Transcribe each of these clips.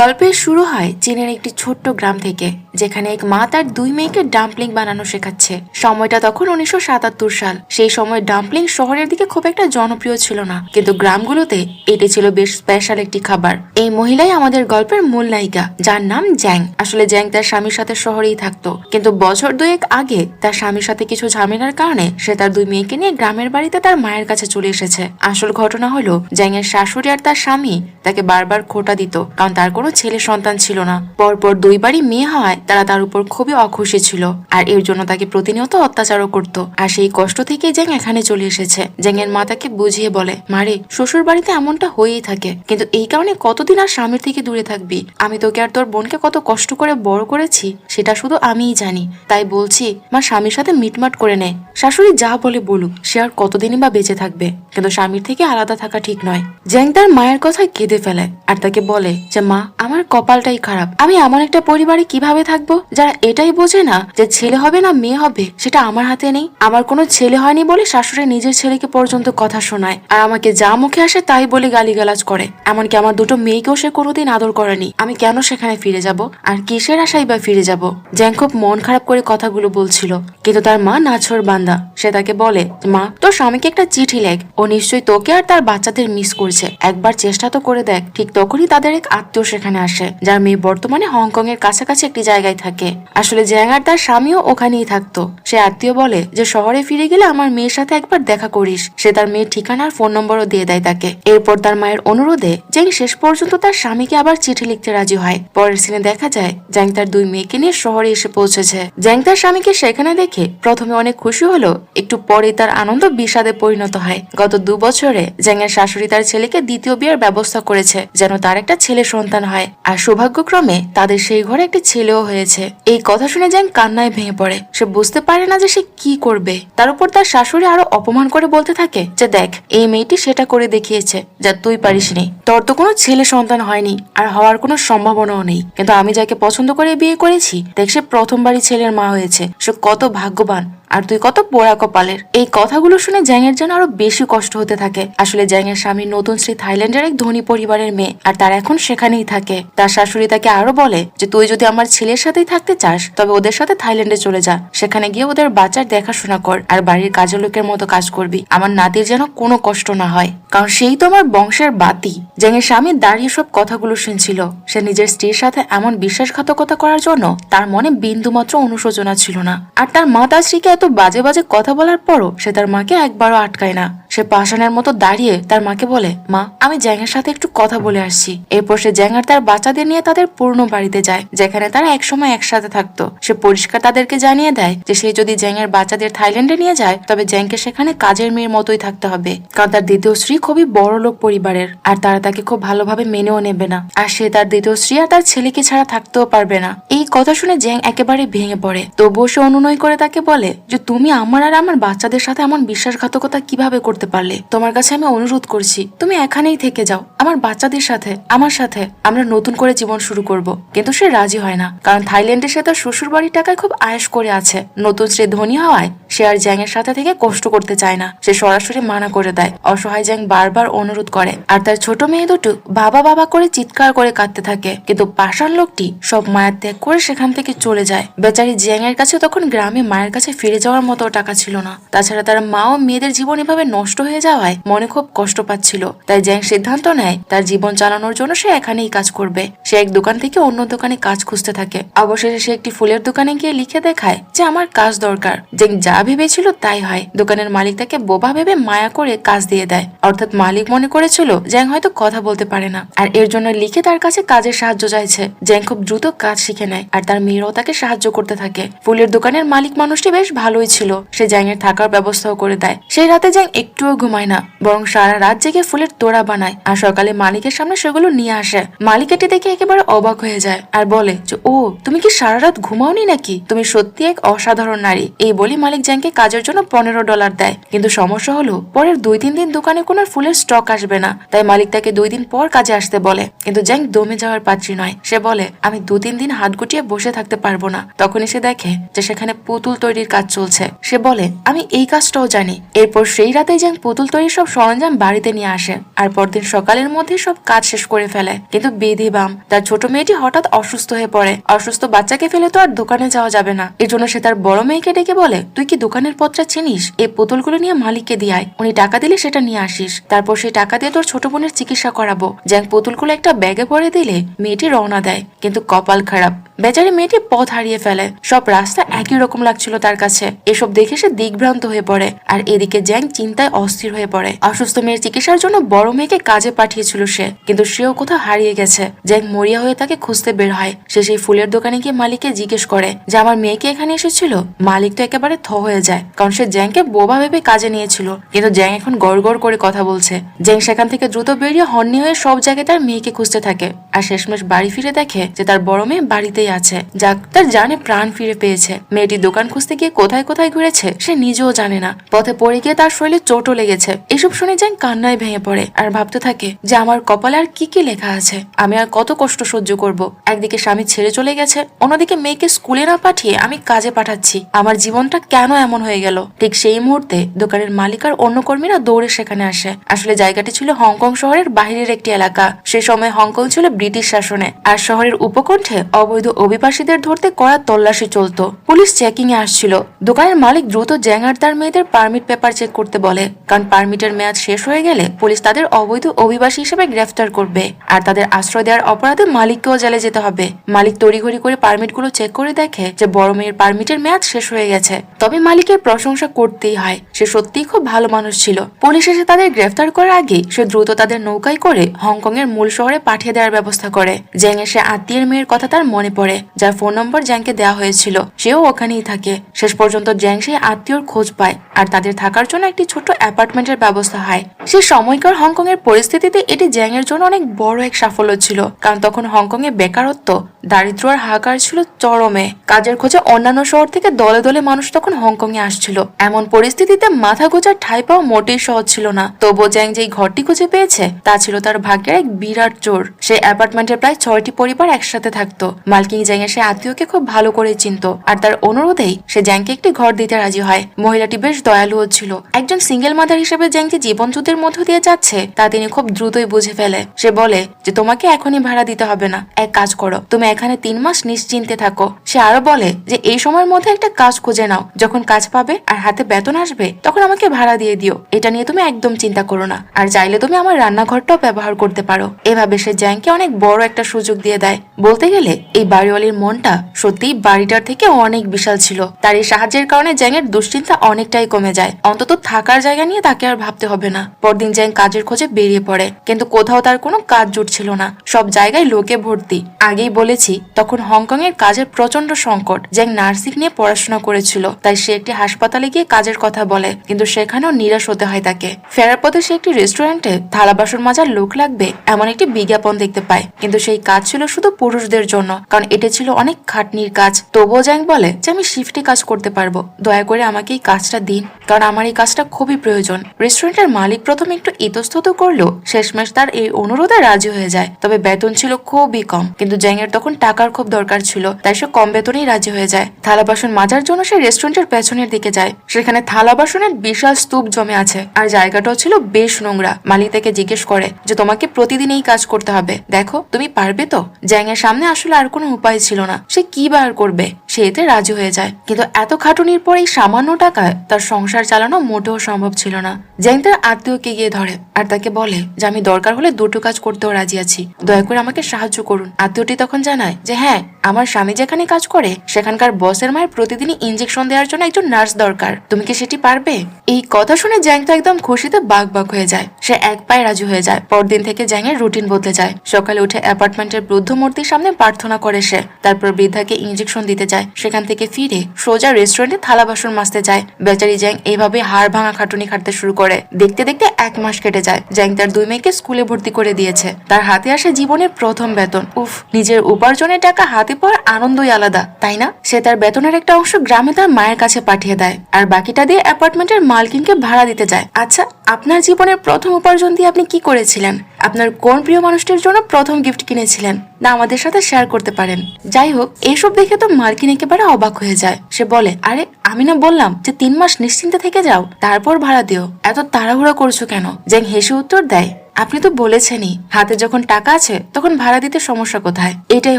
গল্পের শুরু হয় চীনের একটি ছোট্ট গ্রাম থেকে, যেখানে এক মা তার দুই মেয়েকে ডাম্পলিং বানানো শেখাচ্ছে। সময়টা তখন 1977 সাল। সেই সময় ডাম্পলিং শহরের দিকে খুব একটা জনপ্রিয় ছিল না, কিন্তু গ্রামগুলোতে এটি ছিল বেশ স্পেশাল একটি খাবার। এই মহিলাই আমাদের গল্পের মূল নায়িকা, যার নাম জ্যাং। আসলে জ্যাং তার স্বামীর সাথে শহরেই থাকতো, কিন্তু বছর দুয়েক আগে তার স্বামীর সাথে কিছু ঝামেলার কারণে সে তার দুই মেয়েকে নিয়ে গ্রামের বাড়িতে তার মায়ের কাছে চলে এসেছে। আসল ঘটনা হলো, জ্যাং এর শাশুড়ি আর তার স্বামী তাকে বারবার খোঁটা দিত, কারণ তার কোনো ছেলে সন্তান ছিল না। পরপর দুইবারই মেয়ে হওয়ায় তারা তার উপর খুবই অখুশি ছিল, আর এর জন্য তাকে প্রতিনিয়ত অত্যাচারও করত। আর সেই কষ্ট থেকেই জ্যাং এখানে চলে এসেছে। জ্যাং এর মা তাকে বুঝিয়ে বলে, মারে, শ্বশুর বাড়িতে এমনটা হয়েই থাকে, কিন্তু এই কারণে কতদিন আর স্বামীর থেকে দূরে থাকবি? আমি তোকে আর তোর বোনকে কত কষ্ট করে বড় করেছি সেটা শুধু আমিই জানি। তাই বলছি, মা স্বামীর সাথে মিটমাট করে নেয়। শাশুড়ি যা বলে বলুক, সে আর কতদিনই বা বেঁচে থাকবে, কিন্তু স্বামীর থেকে আলাদা থাকা ঠিক নয়। জ্যাং তার মায়ের কথায় কেঁদে ফেলে আর তাকে বলে যে, মা, আমার কপালটাই খারাপ। আমি এমন একটা পরিবারে কিভাবে থাকবো যারা এটাই বোঝে না যে ছেলে হবে না মেয়ে হবে সেটা আমার হাতে নেই। আমার কোনো ছেলে হয়নি বলে শাশুড়ি নিজের ছেলেকে পর্যন্ত কথা শোনায়, আর আমাকে যা মুখে আসে তাই বলে গালিগালাজ করে। এমনকি আমার দুটো মেয়েকেও সে কোনোদিন আদর করেনি। আমি কেন সেখানে ফিরে যাব, আর কিসের আশাই বা ফিরে যাব? জ্যাং খুব মন খারাপ করে কথাগুলো বলছিল, কিন্তু তার মা নাছোড় বান্দা। সে তাকে বলে, মা, তোর স্বামীকে একটা চিঠি লেখ, ও নিশ্চয়ই তোকে আর তার বাচ্চাদের মিস করছে। একবার চেষ্টা তো করে দেখ। ঠিক তখনই তাদের এক আত্মীয় সেখানে আসে, যার মেয়ে বর্তমানে হংকং এর কাছাকাছি একটি জায়গায় থাকে। আসলে জ্যাং আর তার স্বামীও ওখানেই থাকতো। সে আত্মীয় বলে যে, শহরে ফিরে গেলে আমার মেয়ের সাথে একবার দেখা করিস। সে তার মেয়ের ঠিকানা আর ফোন নম্বরও দিয়ে দেয় তাকে। এরপর তার মায়ের অনুরোধে জ্যাং শেষ পর্যন্ত তার স্বামীকে আবার চিঠি লিখতে রাজি হয়। পরের সিনে দেখা যায় জ্যাং তার দুই মেয়েকে নিয়ে শহরে এসে পৌঁছেছে। জ্যাং তার স্বামীকে সেখানে দেখে প্রথমে অনেক খুশি হলো, একটু পরে তার আনন্দ বিষাদে পরিণত হয়। গত 2 বছরে জ্যাং এর শাশুড়ি তার ছেলেকে দ্বিতীয় বিয়ের ব্যবস্থা করেছে, যেন তার একটা ছেলে সন্তান হয়। আর সৌভাগ্যক্রমে তাদের সেই ঘরে একটি ছেলেও হয়েছে। এই কথা শুনে জ্যাং কান্নায় ভেঙে পড়ে। সে বুঝতে পারে না যে সে কি করবে। তার উপর তার শাশুড়ি আরো অপমান করে বলতে থাকে যে, দেখ, এই মেয়েটি সেটা করে দেখিয়েছে যা তুই পারিসনি। তোর তো কোনো ছেলে সন্তান হয়নি, আর হওয়ার কোনো সম্ভাবনাও নেই, কিন্তু আমি যাকে পছন্দ করে বিয়ে করেছি, দেখ, সে প্রথমবারই ছেলের মা হয়েছে। সে কত ভাগ্যবান, আর তুই কত পোড়া কপালের। এই কথাগুলো শুনে জ্যাং এর যেন আরো বেশি কষ্ট হতে থাকে। আসলে জ্যাং এর স্বামী নতুন স্ত্রী থাইল্যান্ডের এক ধনী পরিবারের মেয়ে, আর তার এখন সেখানেই থাকে। তার শাশুড়ি তাকে আরো বলে যে, তুই যদি আমার ছেলের সাথেই থাকতে চাস, তবে ওদের সাথে থাইল্যান্ডে চলে যা। সেখানে গিয়ে ওদের বাচ্চার দেখাশোনা কর, আর বাড়ির কাজের লোকের মতো কাজ করবি। আমার নাতির যেন কোনো কষ্ট না হয়, কারণ সেই তো আমার বংশের বাতি। জ্যাং এর স্বামী দাঁড়িয়ে সব কথাগুলো শুনছিল। সে নিজের স্ত্রীর সাথে এমন বিশ্বাসঘাতকতা করার জন্য তার মনে বিন্দুমাত্র অনুশোচনা ছিল না। আর তার মা তার স্ত্রীকে এত বাজে বাজে কথা বলার পরও সে তার মাকে একবারও আটকায় না। সে পাষাণের মতো দাঁড়িয়ে তার মাকে বলে, মা, আমি জ্যাং এর সাথে একটু কথা বলে আসছি। এরপর সে জ্যাং আর তার বাচ্চাদের নিয়ে তাদের পুরনো বাড়িতে যায়, যেখানে তারা একসময় একসাথে থাকতো। সে পরিষ্কার তাদেরকে জানিয়ে দেয় যে, সে যদি জ্যাং এর বাচ্চাদের থাইল্যান্ডে নিয়ে যায়, তবে জ্যাংকে সেখানে কাজের মেয়ের মতোই থাকতে হবে, কারণ তার দ্বিতীয় স্ত্রী খুবই বড় লোক পরিবারের, আর তারা তাকে খুব ভালোভাবে মেনেও নেবে না। আর সে তার দ্বিতীয় স্ত্রী আর তার ছেলেকে ছাড়া থাকতেও পারবে না। এই কথা শুনে জ্যাং একেবারে ভেঙে পড়ে। তবুও সে অনুনয় করে তাকে বলে যে, তুমি আমার আর আমার বাচ্চাদের সাথে এমন বিশ্বাসঘাতকতা কিভাবে করতে পারলে? তোমার কাছে আমি অনুরোধ করছি, তুমি এখানেই থেকে যাও, আমার বাচ্চাদের সাথে, আমার সাথে আমরা নতুন করে জীবন শুরু করব। কিন্তু সে রাজি হয় না, কারণ থাইল্যান্ডে সে তার শ্বশুর বাড়ির টাকায় খুব আয়েশ করে আছে। নতুন স্ত্রী ধনী হওয়ায় সে আর জ্যাং এর সাথে থেকে কষ্ট করতে চায় না। সে সরাসরি মানা করে দেয়। অসহায় জ্যাং বারবার অনুরোধ করে, আর তার ছোট মেয়ে দুটো বাবা বাবা করে চিৎকার করে কাঁদতে থাকে। কিন্তু পাষাণ লোকটি সব মায়া ত্যাগ করে সেখান থেকে চলে যায়। বেচারি জ্যাং এর কাছে তখন গ্রামে মায়ের কাছে ফিরে যাওয়ার মতো টাকা ছিল না। তাছাড়া তার মা ও মেয়েদের জীবন এভাবে নষ্ট হয়ে যাওয়ায় মনে খুব কষ্ট পাচ্ছিল। তাই জ্যাং সিদ্ধান্ত নেয় তার জীবন চালানোর জন্য সে এখানেই কাজ করবে। সে এক দোকান থেকে অন্য দোকানে কাজ খুঁজতে থাকে। অবশেষে সে একটি ফুলের দোকানে গিয়ে লিখে দেখায় যে, আমার কাজ দরকার। জ্যাং যা ভেবেছিল তাই হয়। দোকানের মালিক তাকে বোবা ভেবে মায়া করে কাজ দিয়ে দেয়। অর্থাৎ মালিক মনে করেছিল জ্যাং হয়তো কথা বলতে পারে না, আর এর জন্য লিখে তার কাছে কাজের সাহায্য চাইছে। জ্যাং খুব দ্রুত কাজ শিখে নেয়, আর তার মেয়েরাও তাকে সাহায্য করতে থাকে। ফুলের দোকানের মালিক মানুষটি বেশ ভালোই ছিল। সে জ্যাং এর থাকার ব্যবস্থাও করে দেয়। সেই রাতে জ্যাং একটুও ঘুমায় না, বরং সারা রাত জেগে ফুলের তোড়া বানায়, আর সকালে মালিকের সামনে সেগুলো নিয়ে আসে। মালিক এটি দেখে একেবারে অবাক হয়ে যায়, আর বলে যে, ও, তুমি কি সারা রাত ঘুমাওনি নাকি? তুমি সত্যি এক অসাধারণ নারী। এই বলি মালিক জ্যাংকে কাজের জন্য $15 দেয়। কিন্তু সমস্যা হলো, পরের 2-3 দিন দোকানে কোনো ফুলের স্টক আসবে না। তাই মালিক তাকে 2 দিন পর কাজে আসতে বলে। কিন্তু জ্যাং দমে যাওয়ার পাত্রী নয়। সে বলে, আমি 2-3 দিন হাত গুটিয়ে বসে থাকতে পারবো না। তখনই সে দেখে যে সেখানে পুতুল তৈরির কাজ চলছে। সে বলে, আমি এই কাজটাও জানি। এরপর সেই রাতে জ্যাং পুতুল তৈরির সব সরঞ্জাম বাড়িতে নিয়ে আসে আর পরদিন সকালের মধ্যে সব কাজ শেষ করে ফেলে। কিন্তু বিধিবাম তার ছোট মেয়েটি হঠাৎ অসুস্থ হয়ে পড়ে। অসুস্থ বাচ্চাকে ফেলে তো আর দোকানে যাওয়া যাবে না, এই জন্য সে তার বড় মেয়েকে ডেকে বলে, তুই কি দোকানের পথটা চিনিস? এই পুতুলগুলো নিয়ে মালিককে দিয়ে আয়, উনি টাকা দিলে সেটা নিয়ে আসিস, তারপর সেই টাকা দিয়ে তোর ছোট বোনের চিকিৎসা করাবো। জ্যাং পুতুলগুলো একটা ব্যাগে ভরে দিলে মেয়েটি রওনা দেয়। কিন্তু কপাল খারাপ, বেচারি মেয়েটি পথ হারিয়ে ফেলে। সব রাস্তা একই রকম লাগছিল তার কাছে। এসব দেখে সে দিগ্ভ্রান্ত হয়ে পড়ে আর এদিকে জ্যাং চিন্তায় অস্থির হয়ে পড়ে। অসুস্থ মেয়ের চিকিৎসার জন্য বড় মেয়েকে কাজে পাঠিয়েছিল সে, কিন্তু সেও কোথাও হারিয়ে গেছে। জ্যাং মরিয়া হয়ে তাকে খুঁজতে বের হয়। সে সেই ফুলের দোকানে গিয়ে মালিককে জিজ্ঞেস করে যে আমার মেয়েকে এখানে এসেছিল। মালিক তো একেবারে থ হয়ে যায়, কারণ সে জ্যাংকে বোবা ভেবে কাজে নিয়েছিল, কিন্তু জ্যাং এখন গড় গড় করে কথা বলছে। জ্যাং সেখান থেকে দ্রুত বেরিয়ে হন্যে হয়ে সব জায়গায় তার মেয়েকে খুঁজতে থাকে আর শেষমেশ বাড়ি ফিরে দেখে যে তার বড় মেয়ে বাড়িতেই আছে। যাক, তার জানে প্রাণ ফিরে পেয়েছে। মেয়েটি দোকান খুঁজতে গিয়ে কোথায় কোথায় ঘুরেছে সে নিজেও জানে না। পথে পড়ে গিয়ে তার শরীরে চোটও লেগেছে। এসব শুনে জ্যাং কান্নায় ভেঙে পড়ে আর ভাবতে থাকে যে আমার কপালে আর কি কি লেখা আছে, আমি আর কত কষ্ট সহ্য করব। একদিকে স্বামী ছেড়ে চলে গেছে, অন্যদিকে মেয়েকে স্কুলে না পাঠিয়ে আমি কাজে পাঠাচ্ছি। আমার জীবনটা কেন এমন হয়ে গেল? ঠিক সেই মুহূর্তে দোকানের মালিক আর অন্য কর্মীরা দৌড়ে সেখানে আসে। আসলে জায়গাটি ছিল হংকং শহরের বাইরের একটি এলাকা। সে সময় হংকং ছিল ব্রিটিশ শাসনে আর শহরের উপকণ্ঠে অবৈধ অভিবাসীদের ধরতে কড়া তল্লাশি চলতো। পুলিশ চেকিং এ আসছিল। দোকানের মালিক দ্রুত জ্যাং আর তার মেয়েদের পারমিট পেপার চেক করতে বলে, কারণ পারমিটের মেয়াদ শেষ হয়ে গেলে পুলিশ তাদের অবৈধ অভিবাসী হিসেবে গ্রেফতার করবে আর তাদের আশ্রয় দেওয়ার অপরাধে মালিককেও জেলে যেতে হবে। মালিক তড়িঘড়ি করে পারমিট গুলো চেক করে দেখে যে বড় মেয়ের পারমিটের মেয়াদ শেষ হয়ে গেছে। তবে মালিকের প্রশংসা করতেই হয়, সে সত্যিই খুব ভালো মানুষ ছিল। পুলিশ এসে তাদের গ্রেফতার করার আগে সে দ্রুত তাদের নৌকায় করে হংকং এর মূল শহরে পাঠিয়ে দেওয়ার ব্যবস্থা করে। জ্যাং এসে আত্মীয়ের মেয়ের কথা তার মনে পড়ে, যার ফোন নম্বর জ্যাংকে দেওয়া হয়েছিল। সেও ওখানেই থাকে। শেষ পর্যন্ত জ্যাং সেই আত্মীয়র খোঁজ পায় আর তাদের থাকার জন্য একটি ছোট্ট অ্যাপার্টমেন্টের ব্যবস্থা হয়। সে সময়কার হংকং এর পরিস্থিতিতে এটি জ্যাং এর জন্য অনেক বড় এক সাফল্য ছিল, কারণ তখন হংকং এ বেকারত্ব, দারিদ্র আর হাহাকার ছিল চরমে। কাজের খোঁজে অন্যান্য শহর থেকে দলে দলে মানুষ তখন হংকং এ আসছিল। এমন পরিস্থিতিতে মাথা গোজার ঠাঁই পাওয়া মোটেই সহজ ছিল না। তবুও জ্যাং যেই ঘরটি খুঁজে পেয়েছে তা ছিল তার ভাগ্যের এক বিরাট জোর। সেই অ্যাপার্টমেন্টে প্রায় 6টি পরিবার একসাথে থাকতো। মালকিন জ্যাং এর সে আত্মীয়কে খুব ভালো করে চিনত আর তার অনুরোধেই সে জ্যাংকে একটি ঘর দিতে রাজি হয়। মহিলাটি বেশ দয়ালুও ছিল। একজন সিঙ্গেল মাদার হিসেবে জ্যাং যে জীবন যুদ্ধের মধ্য দিয়ে যাচ্ছে তা তিনি খুব দ্রুতই বুঝে ফেলে। সে বলে যে তোমাকে এখনই ভাড়া দিতে হবে না, এক কাজ করো, তুমি এখানে 3 মাস নিশ্চিন্তে থাকো। সে আরো বলে যে এই সময়ের মধ্যে একটা কাজ খুঁজে নাও, যখন কাজ পাবে আর হাতে বেতন আসবে তখন আমাকে ভাড়া দিয়ে দিও। এটা নিয়ে তুমি একদম চিন্তা করো না, আর চাইলে তুমি আমার রান্নাঘরটাও ব্যবহার করতে পারো। এভাবে সে জ্যাংকে অনেক বড় একটা সুযোগ দিয়ে দেয়। বলতে গেলে এই বাড়িওয়ালির মনটা সত্যিই বাড়িটার থেকে অনেক বিশাল ছিল। তার এই সাহায্যের কারণে জ্যাংয়ের দুশ্চিন্তা অনেকটাই কমে যায়। অন্তত থাকার জায়গা নিয়ে তাকে আর ভাবতে হবে না। পরদিন জ্যাং কাজের খোঁজে বেরিয়ে পড়ে, কিন্তু কোথাও তার কোনো কাজ জুটছিল না। সব জায়গায় লোকে ভর্তি। আগেই বলেছি তখন হংকং এর কাজের প্রচন্ড সংকট। জ্যাং নার্সিং নিয়ে পড়াশোনা করেছিল, তাই সে একটি হাসপাতালে গিয়ে কাজের কথা বলে, কিন্তু সেখানেও নিরাশ হতে হয় তাকে। ফেরার পথে সে একটি রেস্টুরেন্টে থালা বাসন মাজার লোক লাগবে এমন একটি বিজ্ঞাপন দেখতে পায়, কিন্তু সেই কাজ ছিল শুধু পুরুষদের জন্য, কারণ এটা ছিল অনেক খাটনির কাজ। তবুও জ্যাং বলে যে আমি শিফটে কাজ করতে পারবো, দয়া করে আমাকে এই কাজটা দিন, কারণ আমার এই কাজটা খুবই প্রয়োজন। রেস্টুরেন্টের মালিক প্রথমে একটু ইতস্তত করলো, শেষমেশ তার এই অনুরোধে রাজি হয়ে যায়। তবে বেতন ছিল খুবই কম, কিন্তু জ্যাং এর তখন টাকার খুব দরকার ছিল, তাই সে কম বেতনেই রাজি হয়ে যায়। থালা বাসন মাজার জন্য সে রেস্টুরেন্টের পেছনের দিকে যায়। সেখানে থালা বাসনের বিশাল স্তূপ জমে আছে আর জায়গাটাও ছিল বেশ নোংরা। মালিক তাকে জিজ্ঞেস করে যে তোমাকে প্রতিদিন এই কাজ করতে হবে, দেখো তুমি পারবে তো? জ্যাং এর সামনে আসলে আর কোনো উপায় ছিল না, সে কি বার করবে। সে এতে রাজি হয়ে যায়, কিন্তু এত খাটুনির পর এই সামান্য টাকায় তার সংসার চালানো মোটেও সম্ভব ছিল না। জ্যাং তার আত্মীয়কে গিয়ে ধরে আর তাকে বলে যে আমি দরকার হলে 2টো কাজ করতেও রাজি আছি, দয়া করে আমাকে সাহায্য করুন। আত্মীয়টি তখন জানায় যে হ্যাঁ, আমার স্বামী যেখানে কাজ করে সেখানকার বসের মায়ের প্রতিদিনই ইনজেকশন দেওয়ার জন্য একজন নার্স দরকার, তুমি কি সেটি পারবে? এই কথা শুনে জ্যাং তো একদম খুশিতে বাক হয়ে যায়। সে এক পায়ে রাজি হয়ে যায়। পরদিন থেকে জ্যাং এর রুটিন বদলে যায়। সকালে উঠে অ্যাপার্টমেন্টের বৃদ্ধ মূর্তির সামনে প্রার্থনা করে সে, তারপর বৃদ্ধাকে ইনজেকশন দিতে যায়। সেখান থেকে ফিরে সোজা রেস্টুরেন্টে থালা বাসন মাজতে যায়। বেচারি জ্যাং এইভাবে হাড় ভাঙা খাটুনি খাটতে শুরু করে। দেখতে দেখতে 1 মাস কেটে যায়। জ্যাং তার 2 মেয়েকে স্কুলে ভর্তি করে দিয়েছে। তার হাতে আসে জীবনের প্রথম বেতন। উফ, নিজের উপার্জনের টাকা হাতে পাওয়ার আনন্দই আলাদা, তাই না? সে তার বেতনের একটা অংশ গ্রামে তার মায়ের কাছে পাঠিয়ে দেয় আর বাকিটা দিয়ে অ্যাপার্টমেন্টের মালকিনকে ভাড়া দিতে যায়। আচ্ছা, আপনার জীবনের প্রথম উপার্জন দিয়ে আপনি কি করেছিলেন? আপনার কোন প্রিয় মানুষটির জন্য প্রথম গিফট কিনেছিলেন? না আমাদের সাথে শেয়ার করতে পারেন। যাই হোক, এইসব দেখে তো মার্কিন একেবারে অবাক হয়ে যায়। সে বলে, আরে আমি না বললাম যে 3 মাস নিশ্চিন্তে থেকে যাও, তারপর ভাড়া দিও, এত তাড়াহুড়া করছো কেন? জ্যাং হেসে উত্তর দেয়, আপনি তো বলেছেনই হাতে যখন টাকা আছে তখন ভাড়া দিতে সমস্যা কোথায়। এটাই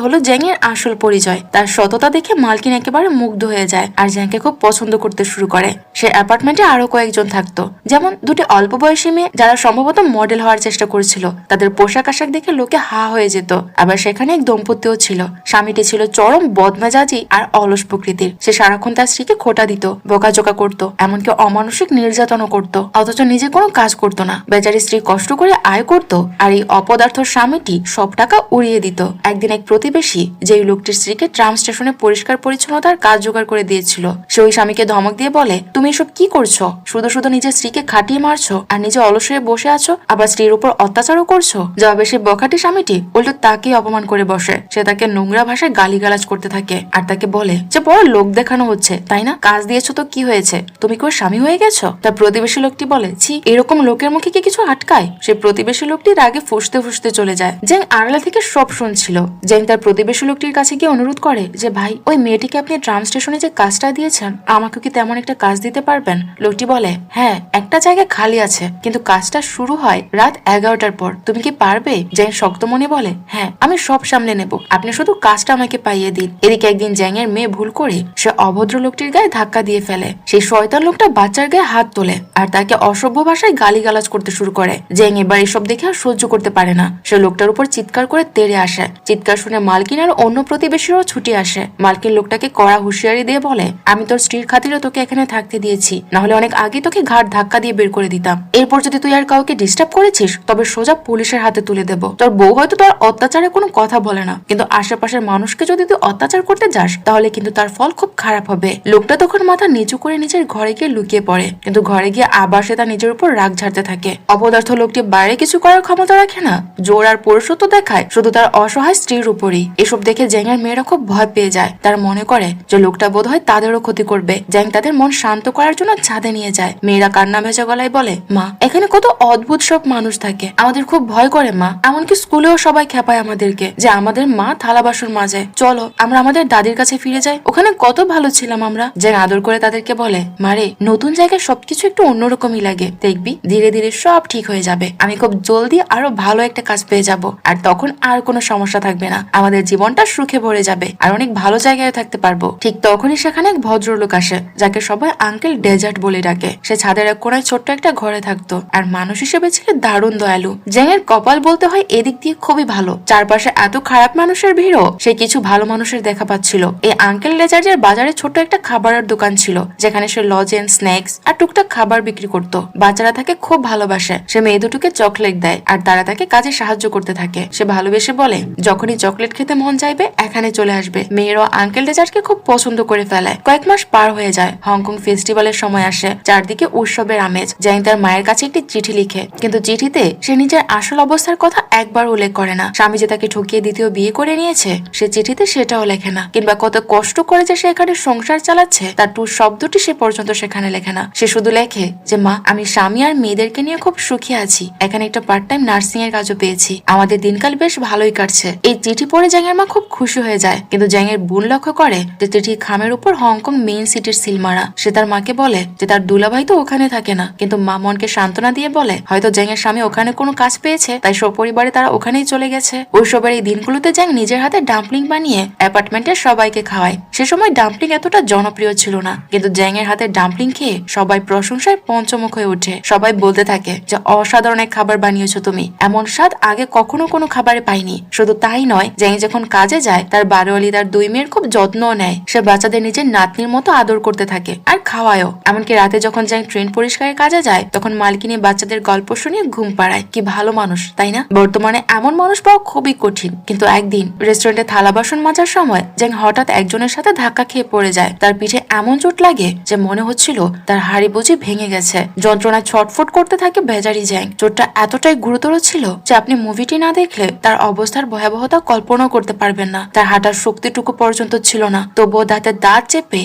হলো জ্যাং এর আসল পরিচয়। তার সততা দেখে মালকিন একেবারে মুগ্ধ হয়ে যায় আর জ্যাংকে খুব পছন্দ করতে শুরু করে। সে অ্যাপার্টমেন্টে আরো কয়েকজন থাকতো, যেমন দুটি অল্প বয়সী মেয়ে যারা সম্ভবত মডেল হওয়ার চেষ্টা করছিল। তাদের পোশাক আশাক দেখে লোকে হা হয়ে যেত। আবার সেখানে এক দম্পতিও ছিল। স্বামীটি ছিল চরম বদমেজাজি আর অলস প্রকৃতির। সে সারাক্ষণ তার স্ত্রীকে খোঁটা দিত, বকাঝোকা করত, এমনকি অমানসিক নির্যাতনও করত, অথচ নিজে কোনো কাজ করতো না। বেচারি স্ত্রী কষ্ট করে আয় করত আর এই অপদার্থ স্বামীটি সব টাকা উড়িয়ে দিত। একদিন এক প্রতিবেশী, যে লোকটির স্ত্রীকে ট্রাম স্টেশনে পরিষ্কার পরিচ্ছন্নতার কাজ জোগাড় করে দিয়েছিল, সে ওই স্বামীকে ধমক দিয়ে বলে, তুমি এসব কি করছো? শুধু শুধু নিজের স্ত্রীকে খাটিয়ে মারছো আর নিজে অলস হয়ে বসে আছো, আবার স্ত্রীর উপর অত্যাচারও করছো। জবাবে সে বখাটি স্বামীটি উল্টো তাকে অপমান করে বসে। সে তাকে নোংরা ভাষায় গালিগালাজ করতে থাকে আর তাকে বলে যে বড় লোক দেখানো হচ্ছে তাই না, কাজ দিয়েছো তো কি হয়েছে, তুমি কেউ স্বামী হয়ে গেছো? তার প্রতিবেশী লোকটি বলে, ছি, এরকম লোকের মুখে কি কিছু আটকায়? সে প্রতিবেশী লোকটির আগে ফুসতে ফুসতে চলে যায়। জ্যাং আড়ালে থেকে সব শুনছিল। জ্যাং তার প্রতিবেশী লোকটির কাছে গিয়ে অনুরোধ করে যে, ভাই, ওই মেয়েটিকে আপনি ট্রাম স্টেশনে যে কাজটা দিয়েছেন, আমাকে কি তেমন একটা কাজ দিতে পারবেন? লোকটি বলে, হ্যাঁ, একটা জায়গা খালি আছে, কিন্তু কাজটা শুরু হয় রাত 11টার পর। তুমি কি পারবে? জ্যাং শক্ত মনে বলে, হ্যাঁ, আমি সব সামলে নেব, আপনি শুধু কাজটা আমাকে পাইয়ে দিন। এদিকে একদিন জ্যাং এর মেয়ে ভুল করে সে অভদ্র লোকটির গায়ে ধাক্কা দিয়ে ফেলে। সেই শয়তান লোকটা বাচ্চার গায়ে হাত তোলে আর তাকে অসভ্য ভাষায় গালিগালাজ করতে শুরু করে। জ্যাং এবার এসব দেখে আর সহ্য করতে পারে না। সে লোকটার উপর চিৎকার করে তেড়ে আসে। চিৎকার শুনে মালকিন আর অন্য প্রতিবেশীরাও ছুটে আসে। মালকিন লোকটাকে কড়া হুঁশিয়ারি দিয়ে বলে, আমি তোর স্ত্রীর খাতিরে তোকে এখানে থাকতে দিয়েছি, না হলে অনেক আগে তোকে ঘাট ধাক্কা দিয়ে বের করে দিতাম। এরপর যদি তুই আর কাউকে ডিস্টার্ব করেছিস তবে সোজা পুলিশের হাতে তুলে দেব। তোর বউ হয়তো তোর অত্যাচারে কোনো কথা বলে না, কিন্তু আশেপাশের মানুষকে যদি তুই অত্যাচার করতে যাস তাহলে কিন্তু তার ফল খুব খারাপ হবে। লোকটা তখন মাথা নিচু করে নিজের ঘরে গিয়ে লুকিয়ে পড়ে, কিন্তু ঘরে গিয়ে আবার সে তার নিজের উপর রাগ ঝাড়তে থাকে। অপদার্থ লোকটি বাইরে কিছু করার ক্ষমতা রাখে না, জোর আর পুরুষত্ব দেখায় শুধু তার অসহায় স্ত্রীর উপরই। এসব দেখে জ্যাংয়ের মেয়েরা খুব ভয় পেয়ে যায়। তার মনে করে যে লোকটা বোধ হয় তাদেরও ক্ষতি করবে। জ্যাং তাদের মন শান্ত করার জন্য ছাদে নিয়ে যায়। মেয়েরা কান্না ভেজা গলায় বলে, মা, এখানে কত অদ্ভুত সব মানুষ থাকে, আমাদের খুব ভয় করে মা। এমনকি স্কুলেও সবাই খেপায় আমাদেরকে যে আমাদের মা থালা বাসন মাজে। চলো আমরা আমাদের দাদির কাছে ফিরে যাই, ওখানে কত ভালো ছিলাম আমরা। জ্যাং আদর করে তাদেরকে বলে, মারে, নতুন জায়গায় সবকিছু একটু অন্যরকমই লাগে, দেখবি ধীরে ধীরে সব ঠিক হয়ে যাবে। আমি খুব জলদি আরো ভালো একটা কাজ পেয়ে যাব, আর তখন আর কোনো সমস্যা থাকবে না। আমাদের জীবনটা সুখে ভরে যাবে আর অনেক ভালো জায়গায় থাকতে পারবো। ঠিক তখনই সেখানে এক ভদ্রলোক আসে, যাকে সবাই আঙ্কেল ডেজার্ট বলে ডাকে। সে ছাদের এক কোনায় ছোট্ট একটা ঘরে থাকতো আর মানুষ হিসেবে ছিল দারুণ দয়ালু। জ্যাংয়ের কপাল বলতে হয় এদিক দিয়ে খুবই ভালো। চারপাশে এত খারাপ মানুষের ভিড়ও সে কিছু ভালো মানুষের দেখা পাচ্ছিল। এই আঙ্কেল ডেজার্টের বাজারে ছোট্ট একটা খাবারের দোকান ছিল, যেখানে সে লজেন্স, স্ন্যাক্স আর টুকটাক খাবার বিক্রি করতো। বাচ্চারা তাকে খুব ভালোবাসে। সে মেয়ে দুটোকে চকলেট দেয় আর তারা তাকে কাজে সাহায্য করতে থাকে। সে ভালোবেসে বলে, যখনই চকলেট খেতে মন চাইবে এখানে চলে আসবে। মেয়েরও আঙ্কেল ডেজার্টকে খুব পছন্দ করে ফেলে। কয়েক মাস পার হয়ে যায়। হংকং ফেস্টিভ্যালের সময় আসে, চারদিকে উৎসবের আমেজ। জ্যাং তার মায়ের কাছে একটি চিঠি লিখে, কিন্তু চিঠিতে সে নিজের আসল অবস্থার কথা একবার উল্লেখ করে না। স্বামী যে তাকে ঠকিয়ে দ্বিতীয় বিয়ে করে নিয়েছে সে চিঠিতে সেটাও লেখে না, কিংবা কত কষ্ট করে যে সে এখানে সংসার চালাচ্ছে তার টু শব্দটি সে পর্যন্ত সেখানে লেখে না। সে শুধু লেখে যে, মা, আমি স্বামী আর মেয়েদেরকে নিয়ে খুব সুখী আছি। এখানে একটা পার্ট টাইম নার্সিং এর কাজও পেয়েছি। আমাদের দিনকাল বেশ ভালোই কাটছে। এই চিঠি পড়ে জ্যাংয়ের মা খুব খুশি হয়ে যায়, কিন্তু জ্যাংয়ের বোন লক্ষ্য করে যে চিঠির খামের উপর হংকং মেইন সিটির সিল মারা। সে তার মাকে বলে যে তার দুলাভাই তো ওখানে থাকে না, কিন্তু মা মনকে সান্ত্বনা দিয়ে বলে, হয়তো জ্যাংয়ের স্বামী ওখানে কোনো কাজ পেয়েছে, তাই সপরিবারে তারা ওখানেই চলে গেছে। উৎসবের এই দিনগুলোতে জ্যাং নিজের হাতে ডাম্পলিং বানিয়ে অ্যাপার্টমেন্টের সবাইকে খাওয়ায়। সে সময় ডাম্পলিং এতটা জনপ্রিয় ছিল না, কিন্তু জ্যাংয়ের হাতে ডাম্পলিং খেয়ে সবাই প্রশংসায় পঞ্চমুখ হয়ে ওঠে। সবাই বলতে থাকে যে অসাধারণ এক খাবার বানিয়েছো তুমি, এমন স্বাদ আগে কখনো কোনো খাবারে পাইনি। শুধু তাই নয়, জ্যাং যখন কাজে যায় তার বারোয়ালি তার দুই মেয়ের খুব যত্নও নেয়। সে বাচ্চাদের নিজের নাতনির মতো আদর করতে থাকে আর খাওয়ায়ও। এমনকি রাতে যখন জ্যাং ট্রেন পরিষ্কারের কাজে যায় তখন মালকিনী বাচ্চাদের গল্প শুনিয়ে ঘুম পাড়ায়। কি ভালো মানুষ, তাই না? বর্তমানে এমন মানুষ পাওয়া খুবই কঠিন। কিন্তু একদিন রেস্টুরেন্টে থালা বাসন মাজার সময় জ্যাং হঠাৎ একজনের সাথে ধাক্কা খেয়ে পড়ে যায়। তার পিঠে এমন চোট লাগে যে মনে হচ্ছিল তার হাড়ি বুঝি ভেঙে গেছে। যন্ত্রণায় ছটফট করতে থাকে বেচারি জ্যাং। চোটটা এতটাই গুরুতর ছিল যে আপনি মুভিটি না দেখলে তার অবস্থার ভয়াবহতা কল্পনাও করতে পারবেন না। তার হাঁটার শক্তিটুকু পর্যন্ত ছিল না, তবুও দাঁতের দাঁত চেপে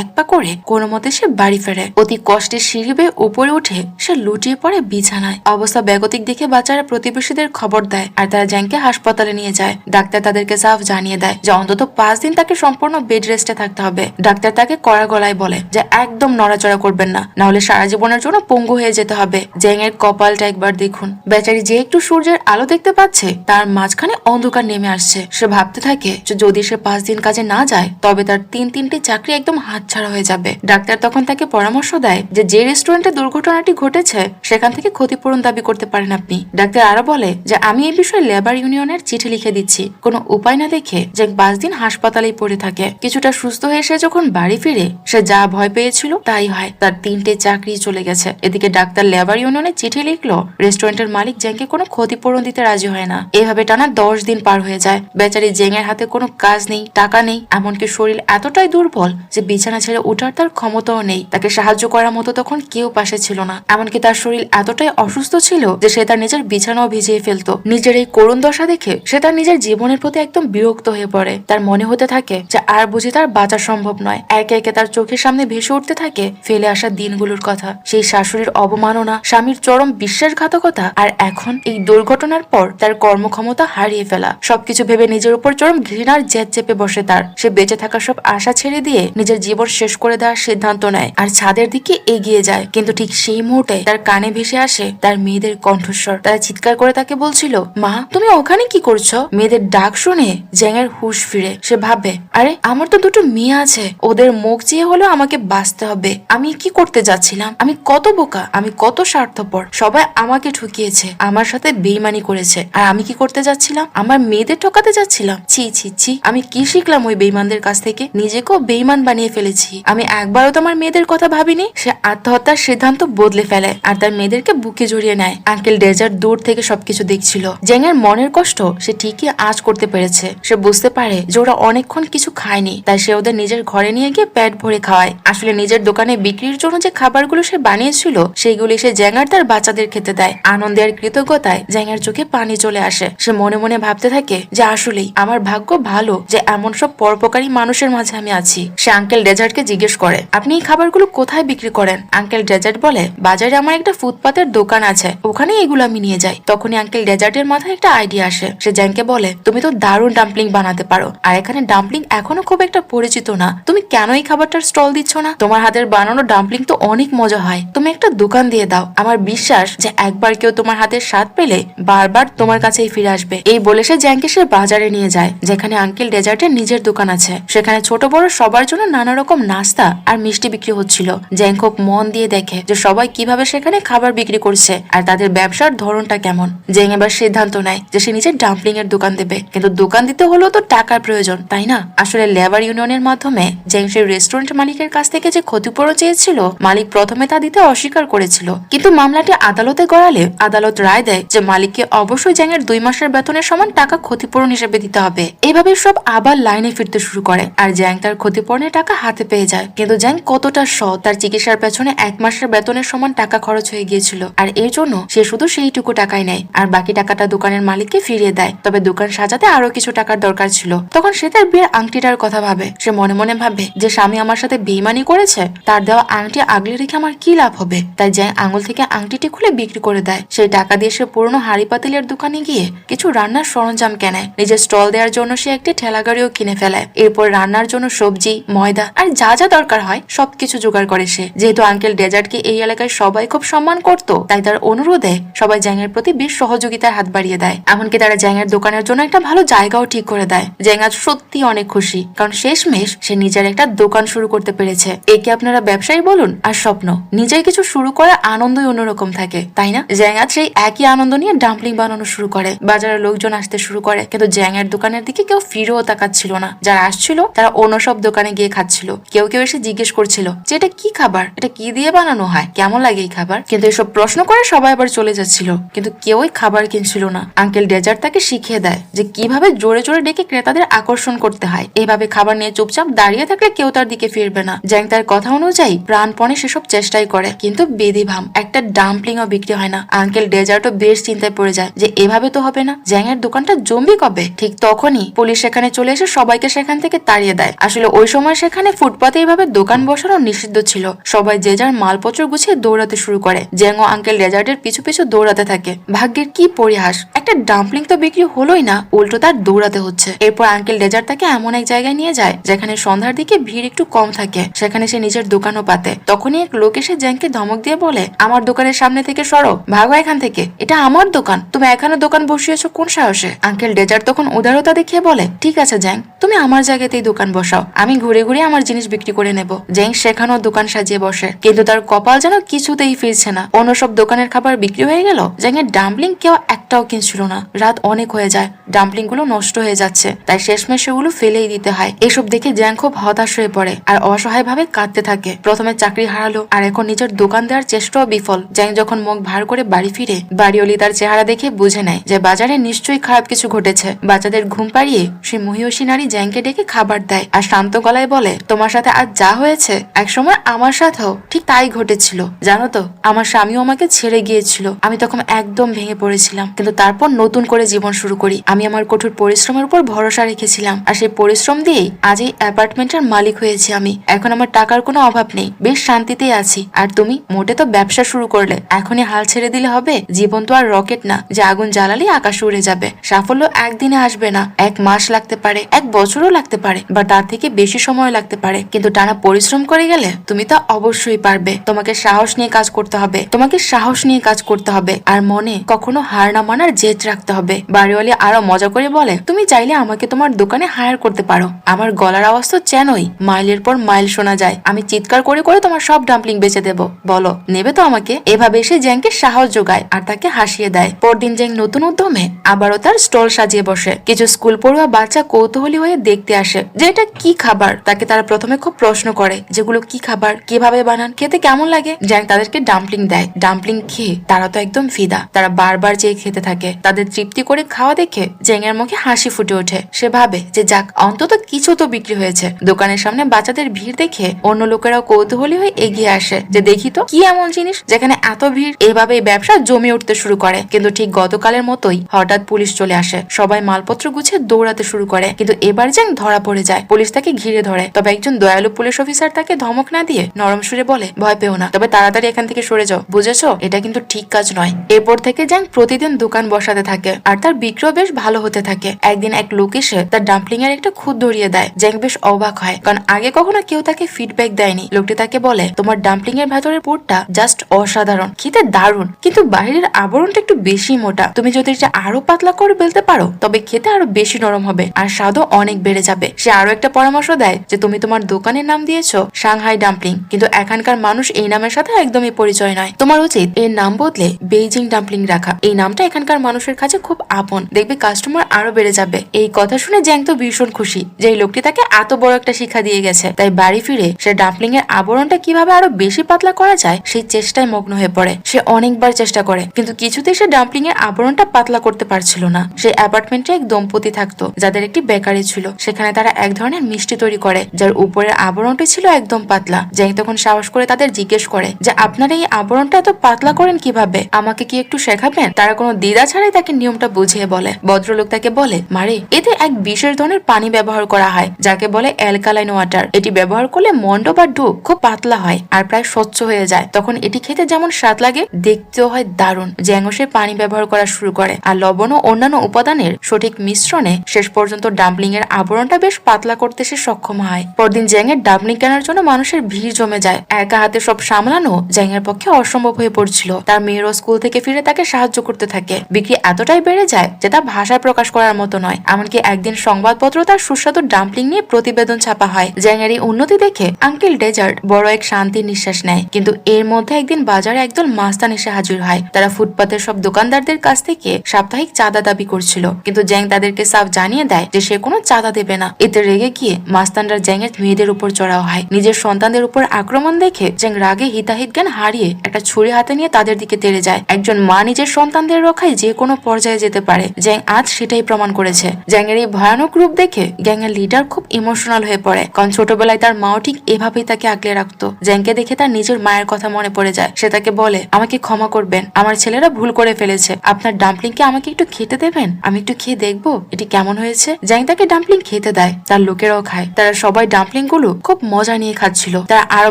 এক পা করে কোনো মতে সে বাড়ি ফেরে। অতি কষ্টে সিঁড়ি বেয়ে উপরে উঠে সে লুটিয়ে পড়ে বিছানায়। অবস্থা বেগতিক দেখে বাচ্চারা প্রতিবেশীদের খবর দেয় আর তারা জ্যাংকে হাসপাতালে নিয়ে যায়। ডাক্তার তাদেরকে সাফ জানিয়ে দেয় যে অন্তত 5 দিন তাকে সম্পূর্ণ বেড রেস্টে থাকতে হবে। ডাক্তার তাকে কড়া গলায় বলে যে একদম নড়াচড়া করবেন না, না হলে সারা জীবনের জন্য পঙ্গু হয়ে যেতে হবে। জ্যাং এর কপালটা একবার দেখুন। বেচারি যে একটু সূর্যের আলো দেখতে পাচ্ছে তার মাঝখানে অন্ধকার নেমে আসছে। সে ভাবতে থাকে যে যদি সে 5 দিন কাজে না যায় তবে তার 3টি চাকরি একদম হাতছাড়া হয়ে যাবে। ডাক্তার তখন তাকে পরামর্শ দেয় যে রেস্টুরেন্টে দুর্ঘটনাটি ঘটেছে সেখান থেকে ক্ষতিপূরণ দাবি করতে পারেন আপনি। ডাক্তার আরো বলে যে আমি এই বিষয়ে লেবার ইউনিয়নের চিঠি লিখে দিচ্ছি। কোনো উপায় না দেখে জ্যাং 5 দিন হাসপাতালেই পড়ে থাকে। কিছুটা সুস্থ হয়ে সে যখন বাড়ি ফিরে সে যা ভয় পেয়েছিল তাই হয়, তার 3টে চাকরি চলে গেছে। এদিকে ডাক্তার লেবার ইউনিয়নে চিঠি লিখলো, রেস্টুরেন্টের মালিক জ্যাংকে কোনো ক্ষতিপূরণ দিতে রাজি হয় না। এভাবে টানা 10 দিন পার হয়ে যায়। বেচারি জ্যাং এর হাতে কোনো কাজ নেই, টাকা নেই, এমনকি শরীর এতটাই দুর্বল যে বিছানা ছেড়ে ওঠার তার ক্ষমতাও নেই। তাকে সাহায্য করার মতো তখন কেউ পাশে ছিল না। এমনকি তার শরীর এতটাই অসুস্থ ছিল যে সে তার নিজের বিছানাও ভিজিয়ে ফেলতো। নিজের এই করুণ দশা দেখে সে তার নিজের জীবনের প্রতি একদম বিরক্ত হয়ে পড়ে। তার মনে হতে থাকে যে আর বুঝি তার বাঁচা সম্ভব নয়। একে একে তার চোখের সামনে ভেসে উঠতে থাকে ফেলে আসা দিনগুলোর কথা, সেই শাশুড়ির অবমাননা, স্বামীর চরম বিশ্বাসঘাতকতা, আর এখন এই দুর্ঘটনার পর তার কর্মক্ষমতা হারিয়ে ফেলা। সবকিছু ভেবে নিজের উপর চরম ঘৃণার জেদ চেপে বসে তার। সে বেঁচে থাকার সব আশা ছেড়ে দিয়ে নিজের জীবন শেষ করে দেওয়ার সিদ্ধান্ত নেয় আর ছাদের দিকে এগিয়ে যায়। কিন্তু ঠিক সেই মুহূর্তে তার কানে ভেসে আসে তার মেয়েদের কণ্ঠস্বর। তারা চিৎকার করে তাকে বলছিল, মা তুমি ওখানে কি করছো? মেয়েদের ডাক শুনে জ্যাংয়ের হুঁশ ফিরে। সে ভাবে, আরে আমার তো 2টো মেয়ে আছে, ওদের মুখ চেয়ে হলেও আমাকে বাঁচতে হবে। আমি কি করতে যাচ্ছিলাম? আমি কত বোকা, আমি কত স্বার্থপর। সবাই আমাকে ঠকিয়েছে, আমার সাথে বেইমানি করেছে, আর আমি কি করতে যাচ্ছিলাম? আমার মেয়েদের ঠকাতে যাচ্ছিলাম। ছি ছি ছি, আমি কি শিখলাম ওই বেইমানদের কাছ থেকে? নিজেকেও বেইমান বানিয়ে ফেলেছি। আমি একবারও তো আমার মেয়েদের কথা ভাবিনি। সে আত্মহত্যার সিদ্ধান্ত বদলে ফেলে আর তার মেয়েদেরকে বুকে জড়িয়ে নেয়। আঙ্কেল ডেজার্ট দূর থেকে সবকিছু দেখছিল। জ্যাংয়ের মনের কষ্ট সে ঠিকই আঁচ করতে পেরেছে। সে বুঝতে পারে যে ওরা অনেকক্ষণ কিছু খায়নি, তাই সে ওদের নিজের ঘরে নিয়ে গিয়ে পেট ভরে খাওয়ায়। আসলে নিজের দোকানে বিক্রির জন্য যে খাবারগুলো সে বানিয়েছিল সেইগুলি সে জ্যাঙ্গার তার বাচ্চাদের খেতে দেয়। আনন্দে আর কৃতজ্ঞতায় জ্যাঙ্গার চোখে পানি চলে আসে। সে মনে মনে ভাবতে থাকে যে আসলেই আমার ভাগ্য ভালো যে এমন সব পরোপকারী মানুষের মাঝে আমি আছি। সে আঙ্কেল ডেজার্টকে জিজ্ঞেস করে, আপনি এই খাবারগুলো কোথায় বিক্রি করেন? আঙ্কেল ডেজার্ট বলে, বাজারে আমার একটা ফুটপাতের দোকান আছে, ওখানে এগুলো আমি নিয়ে যাই। তখনই আঙ্কেল ডেজার্টের মাথায় একটা আইডিয়া আসে। সে জ্যাংকে বলে, তুমি তো দারুণ ডাম্পলিং বানাতে পারো, আর এখানে ডাম্পলিং এখনো খুব একটা পরিচিত না। তুমি কেন এই খাবারটার স্টল দিচ্ছ না? তোমার হাতের বানানো ডাম্পলিং তো অনেক মজা হয়, তুমি একটা দোকান দিয়ে দাও। আমার বিশ্বাস যে একবার কেউ তোমার হাতের স্বাদ পেলে বারবার তোমার কাছেই ফিরে আসবে। এই বলে সে জ্যাংকে সে বাজারে নিয়ে যায়, যেখানে আঙ্কেল ডেজার্টের নিজের দোকান আছে। সেখানে ছোট বড় সবার জন্য নানা রকম নাস্তা আর মিষ্টি বিক্রি হচ্ছিল। জ্যাং খুব মন দিয়ে দেখে যে সবাই কিভাবে সেখানে খাবার বিক্রি করছে আর তাদের ব্যবসার ধরনটা কেমন। জ্যাং এবার সিদ্ধান্ত নেয় যে সে নিজের ডাম্পলিং এর দোকান দেবে, কিন্তু দোকান দিতে হলেও তো টাকার প্রয়োজন, তাই না? আসলে লেবার ইউনিয়নের মাধ্যমে জ্যাং সেই রেস্টুরেন্ট মালিকের কাছ থেকে যে ক্ষতিপূরণ চেয়েছিল, মালিক প্রথমে তা দিতে অস্বীকার করেছিল। কিন্তু মামলাটি আদালতে গড়ালে আদালত রায় দেয় যে মালিককে অবশ্যই জ্যাংয়ের 2 মাসের বেতনের সমান টাকা ক্ষতিপূরণ হিসেবে দিতে হবে। এইভাবে সব আবার লাইনে ফিরতে শুরু করে আর জ্যাং তার ক্ষতিপূরণের টাকা হাতে পেয়ে যায়। কিন্তু জ্যাং কতটা সৎ, তার চিকিৎসার পেছনে 1 মাসের বেতনের সমান টাকা খরচ হয়ে গিয়েছিল, আর এর জন্য সে শুধু সেইটুকু টাকাই নেয় আর বাকি টাকাটা দোকানের মালিককে ফিরিয়ে দেয়। তবে দোকান সাজাতে আরো কিছু টাকার দরকার ছিল। তখন সে তার বিয়ের আংটিটার কথা ভাবে। সে মনে মনে ভাবে যে স্বামী আমার সাথে বেইমানি করেছে, তার দেওয়া আংটি আগলে রেখে আমার কি লাভ হবে? তাই জ্যাং আঙুল থেকে আংটিটি খুলে বিক্রি করে দেয়। সেই টাকা দিয়ে সে পুরনো হাড়ি পাতিলের দোকানে গিয়ে কিছু রান্নার সরঞ্জাম কেনে। নিজের স্টল দেওয়ার জন্য সে একটি ঠেলা গাড়িও কিনে ফেলে। এরপর রান্নার জন্য সবজি, ময়দা আর যা যা দরকার হয় সবকিছু জোগাড় করে সে। যেহেতু আঙ্কেল ডেজার্টকে এই এলাকায় সবাই খুব সম্মান করত, তাই তার অনুরোধে সবাই জ্যাংয়ের প্রতি বেশ সহযোগিতার হাত বাড়িয়ে দেয়। এমনকি তারা জ্যাংয়ের দোকানের জন্য একটা ভালো জায়গাও ঠিক করে দেয়। জ্যাং আজ সত্যি অনেক খুশি, কারণ শেষমেশ সে নিজের একটা দোকান শুরু করতে পেরেছে। একে আপনারা ব্যবসায়ী বলুন আর স্বপ্ন, নিজের কিছু শুরু করার আনন্দই অন্যরকম থাকে, তাই না? জ্যাং আজ সেই একই আনন্দ নিয়ে ডাম্পলিং বানানো শুরু করে। বাজারের লোকজন আসতে শুরু করে, কিন্তু জ্যাং এর দোকানের দিকে কেউ ফিরেও তাকাচ্ছিল না। যারা আসছিল তারা অন্য সব দোকানে গিয়ে খাচ্ছিল। কেউ কেউ এসে জিজ্ঞেস করছিল যে এটা কি খাবার, এটা কি দিয়ে বানানো হয়, কেমন লাগে এই খাবার। কিন্তু এসব প্রশ্ন করে সবাই আবার চলে যাচ্ছিল, কিন্তু কেউই খাবার কিনছিল না। আঙ্কেল ডেজার্ট তাকে শিখিয়ে দেয় যে কিভাবে জোরে জোরে ডেকে ক্রেতাদের আকর্ষণ করতে হয়। এইভাবে খাবার নিয়ে চুপচাপ দাঁড়িয়ে থাকলে কেউ তার দিকে ফিরবে না। জ্যাং তার কথা অনুযায়ী প্রাণপণে সেসব চেষ্টাই করে, কিন্তু বেদিভাম একটা ডাম্পলিংও বিক্রি হয় হয় না। আঙ্কেল ডেজার্টও বেশ চিন্তায় পড়ে যায় যে এভাবে তো হবে না, জ্যাং এর দোকানটা জমবে কবে। ঠিক তখনই পুলিশ সেখানে চলে এসে সবাইকে সেখান থেকে তাড়িয়ে দেয়। আসলে ওই সময় সেখানে ফুটপাতে এইভাবে দোকান বসানো নিষিদ্ধ ছিল। সবাই যে যার মালপত্র গুছিয়ে দৌড়াতে শুরু করে। জ্যাং ও আঙ্কেল ডেজার্টের পিছু পিছু দৌড়াতে থাকে। ভাগ্যের কি পরিহাস, একটা ডাম্পলিং তো বিক্রি হলোই না, উল্টো তার দৌড়াতে হচ্ছে। এরপর আঙ্কেল ডেজার্ট তাকে এমন এক জায়গায় নিয়ে যায় যেখানে সন্ধ্যার দিকে ভিড় একটু কম থাকে। সেখানে সে নিজের দোকানও পাতে। তখনই এক লোক এসে জ্যাংকে ধমক দিয়ে বলে, আমার দোকানের সামনে থেকে সরো, ভাগো এখান থেকে, এটা আমার দোকান, তুমি এখানে দোকান বসিয়েছো কোন সাহসে। আঙ্কেল ডেজার্ট তখন উদারতা দেখিয়ে বলে, ঠিক আছে জ্যাং, তুমি আমার জায়গাতেই দোকান বসাও, আমি ঘুরে ঘুরে আমার জিনিস বিক্রি করে নেব। জ্যাং সেখানেও দোকান সাজিয়ে বসে, কিন্তু তার কপাল যেন কিছুতেই ফিরছে না। অন্য সব দোকানের খাবার বিক্রি হয়ে গেল, জ্যাং এর ডাম্পলিং কেউ একটাও কিনছিল না। রাত অনেক হয়ে যায়, ডাম্পলিং গুলো নষ্ট হয়ে যাচ্ছে, তাই শেষমেশ সেগুলো ফেলেই দিতে হয়। এসব দেখে জ্যাং খুব হতাশ হয়ে পড়ে আর অসহায় ভাবে কাঁদতে থাকে। প্রথমে চাকরি হারালো আর এখন নিজের দোকান দেওয়ার চেষ্টাও বিফল। জ্যাং যখন মুখ ভার করে বাড়ি ফিরে, বাড়িওয়ালি তার চেহারা দেখে বুঝে নেয় যে বাজারে নিশ্চয়ই খারাপ কিছু ঘটেছে। বাচ্চাদের ঘুম পাড়িয়ে সে মহিষী নারী জ্যাংকে ডেকে খাবার দেয় আর শান্ত গলায় বলে, তোমার সাথে আজ যা হয়েছে একসময় আমার সাথেও ঠিক তাই ঘটেছিল। জানো তো, আমার স্বামীও আমাকে ছেড়ে গিয়েছিল, আমি তখন একদম ভেঙে পড়েছিলাম, কিন্তু তারপর নতুন করে জীবন শুরু করি। আমি আমার কঠোর পরিশ্রমের উপর ভরসা রেখেছিলাম আর সেই পরিশ্রম দিয়েই আজ এই অ্যাপার্টমেন্টের মালিক হয়েছি আমি। এখন আমার টাকার কোনো অভাব নেই, বেশ শান্তিতেই আছি। আর তুমি মোটে তো ব্যবসা শুরু করলে, এখনই হাল ছেড়ে দিলে হবে? জীবন তো আর রকেট না যে আগুন জ্বালালেই আকাশে উড়ে যাবে। সাফল্য একদিনে আসবে না, 1 মাস লাগতে পারে, 1 বছরও লাগতে পারে, বা তার থেকে বেশি সময় লাগতে পারে, কিন্তু টানা পরিশ্রম করে গেলে তুমি তা অবশ্যই পারবে। তোমাকে সাহস নিয়ে কাজ করতে হবে, তোমাকে সাহস নিয়ে কাজ করতে হবে, আর মনে কখনো হার না মানার জেদ রাখতে হবে। বাড়িওয়ালি আরো মজা করে বলে, তুমি চাইলে আমাকে তোমার দোকানে হায়ার করতে পারো, আমার গলার আওয়াজ তো চেনই, মাইলের পর মাইল শোনা যায়, আমি চিৎকার করে করে তোমার সব ডাম্পলিং বেচে দেবো, বলো নেবে তো আমাকে? এভাবে সে জ্যাংকে সাহস যোগায় আর তাকে হাসিয়ে দেয়। পরদিন জ্যাং নতুন উদ্যমে আবারও তার স্টল সাজিয়ে বসে। কিছু স্কুল পড়ুয়া বাচ্চা কৌতূহলী হয়ে দেখতে আসে যে এটা কি খাবার। তাকে তারা প্রথমে খুব প্রশ্ন করে যেগুলো কি খাবার, কিভাবে বানান, খেতে কেমন লাগে। জ্যাং তাদেরকে ডাম্পলিং দেয়। ডাম্পলিং খেয়ে তারা তো একদম ফিদা, তারা বারবার চেয়ে খেতে থাকে। তাদের তৃপ্তি করে খাওয়া দেখে জ্যাং এর মুখে হাসি ফুটে ওঠে। সে ভাবে যে যাক, অন্তত কিছু তো বিক্রি হয়েছে। দোকানের সামনে বাচ্চাদের ভিড় দেখে অন্য লোকেরাও কৌতূহলী হয়ে এগিয়ে আসে যে দেখি তো কি এমন জিনিস যেখানে এত ভিড়। এভাবে ব্যবসা জমে উঠতে শুরু করে। কিন্তু ঠিক গতকালের মতোই হঠাৎ পুলিশ চলে আসে। সবাই মালপত্র গুছিয়ে দৌড়াতে শুরু করে, কিন্তু এবার জ্যাং ধরা পড়ে যায়। পুলিশ তাকে ঘিরে ধরে, তবে একজন দয়ালু পুলিশ অফিসার তাকে ধমক না দিয়ে নরম সুরে বলে, ভয় পেও না, তবে তাড়াতাড়ি এখান থেকে সরে যাও, বুঝেছো? এটা কিন্তু ঠিক কাজ নয়। এরপর থেকে জ্যাং প্রতিদিন দোকান বসাতে থাকে আর তার বিক্রিও বেশ ভালো হতে থাকে। একদিন এক লোক এসে তার ডাম্পলিং এর একটা খুদ ধরিয়ে দেয়। জ্যাং বেশ অবাক হয়, কারণ আগে কখনো কেউ তাকে ফিডব্যাক দেয়নি। লোকটি তাকে বলে, তোমার ডাম্পলিং এর ভেতরের পুরটা জাস্ট অসাধারণ, খেতে দারুণ, কিন্তু বাইরের আবরণটা একটু বেশি মোটা। তুমি যদি এটা আরো পাতলা করে বেলতে পারো তবে খেতে আরো বেশি নরম হবে আর স্বাদও অনেক বেড়ে যাবে। সে আরো একটা পরামর্শ দেয় যে তুমি তোমার দোকানের নাম দিয়েছো সাংহাই ডাম্পলিং, কিন্তু এখানকার মানুষ এই নামের সাথে একদমই পরিচয় নয়। তোমার উচিত এর নাম বদলে বেইজিং ডাম্পলিং রাখা। এই নামটা এখানকার মানুষের কাছে খুব আপন, দেখবে কাস্টমার আরো বেড়ে যাবে। এই কথা শুনে জ্যাং তো ভীষণ খুশি যে এই লোকটি তাকে এত বড় একটা শিক্ষা দিয়ে গেছে। তাই বাড়ি ফিরে সে ডাম্পলিং এর আবরণটা কিভাবে আরো বেশি পাতলা করা যায় সেই চেষ্টায় মগ্ন হয়ে পড়ে। সে অনেকবার চেষ্টা করে, কিন্তু কিছুতেই সে ডাম্পলিং এর আবরণটা পাতলা করতে পারছিল না। সেই অ্যাপার্টমেন্টে এক দম্পতি থাকতো যাদের একটি বেকারি ছিল। সেখানে তারা এক ধরনের মিষ্টি তৈরি করে যার উপরের আবরণটি ছিল একদম পাতলা। জ্যাং তখন সাহস করে তাদের জিজ্ঞেস করে যে আপনারা এই আবরণটা এত পাতলা করেন কিভাবে, আমাকে কি একটু শেখাবেন? তারা কোনো দ্বিধা ছাড়াই তাকে নিয়মটা বুঝিয়ে বলে। ভদ্রলোক তাকে বলে, মারে, এতে এক বিশেষ ধরনের পানি ব্যবহার করা হয় যাকে বলে অ্যালকালাইন ওয়াটার। এটি ব্যবহার করলে মন্ড বা ডো খুব পাতলা হয় আর প্রায় স্বচ্ছ হয়ে যায়। তখন এটি খেতে যেমন স্বাদ লাগে দেখতেও হয় দারুণ। জ্যাংও সে পানি ব্যবহার করা শুরু করে আর লবণ ও অন্যান্য উপাদানের সঠিক মিশ্রণে শেষ পর্যন্ত ডাম্পলিং এর আবরণটা বেশ পাতলা করতে সে সক্ষম হয়। পরদিন জ্যাং এর ডাম্পলিং কেনার জন্য মানুষের ভিড় জমে যায়। একা হাতে সব সামলানো জ্যাং এর পক্ষে অসম্ভব হয়ে পড়ছিল। তার মেয়েরও স্কুল থেকে ফিরে তাকে সাহায্য করতে থাকে। বিক্রি এতটাই বেড়ে যায় যে তা ভাষায় প্রকাশ করার মতো নয়। এমনকি একদিন সংবাদপত্র তার সুস্বাদু ডাম্পলিং নিয়ে প্রতিবেদন ছাপা হয়। জ্যাং এর এই উন্নতি দেখে আঙ্কেল ডেজার্ট বড় এক শান্তির নিঃশ্বাস নেয়। কিন্তু এর মধ্যে একদিন বাজারে একদল মাস্তান এসে হাজির হয়। তারা ফুটপাতের সব দোকানদারদের কাছ থেকে সাপ্তাহিক চাঁদা দাবি করছিল, কিন্তু জ্যাং তাদেরকে সাফ জানিয়ে দেয় যে সে কোনো চাঁদা দেবে না। এতে রেগে গিয়ে মাস্তানরা জ্যাং এর মেয়েদের উপর চড়াও হয়। নিজের সন্তানদের উপর আক্রমণ দেখে জ্যাং রাগে হিতাহিত জ্ঞান হারিয়ে একটা ছুরি হাতে নিয়ে তাদের দিকে তেড়ে যায়। একজন মা নিজের সন্তানদের রক্ষায় যে কোনো পর্যায়ে যেতে পারে, জ্যাং আজ সেটাই প্রমাণ করেছে। জ্যাং এর এই ভয়ানক রূপ দেখে গ্যাং এর লিডার খুব ইমোশনাল হয়ে পড়ে, কারণ ছোটবেলায় তার মাও ঠিক এভাবেই তাকে আগলে রাখতো। জ্যাংকে দেখে তার নিজের মায়ের কথা মনে পড়ে যায়। সে তাকে বলে, আমাকে ক্ষমা ক্ষমা করবেন, আমার ছেলেরা ভুল করে ফেলেছে, আপনার ডাম্পলিংকে আমাকে একটু খেতে দেবেন, আমি একটু খেয়ে দেখবো এটি কেমন হয়েছে। জ্যাং তাকে ডাম্পলিং খেতে দেয়, তার লোকেরাও খায়। তারা সবাই ডাম্পলিং গুলো খুব মজা নিয়ে খাচ্ছিল, তারা আরো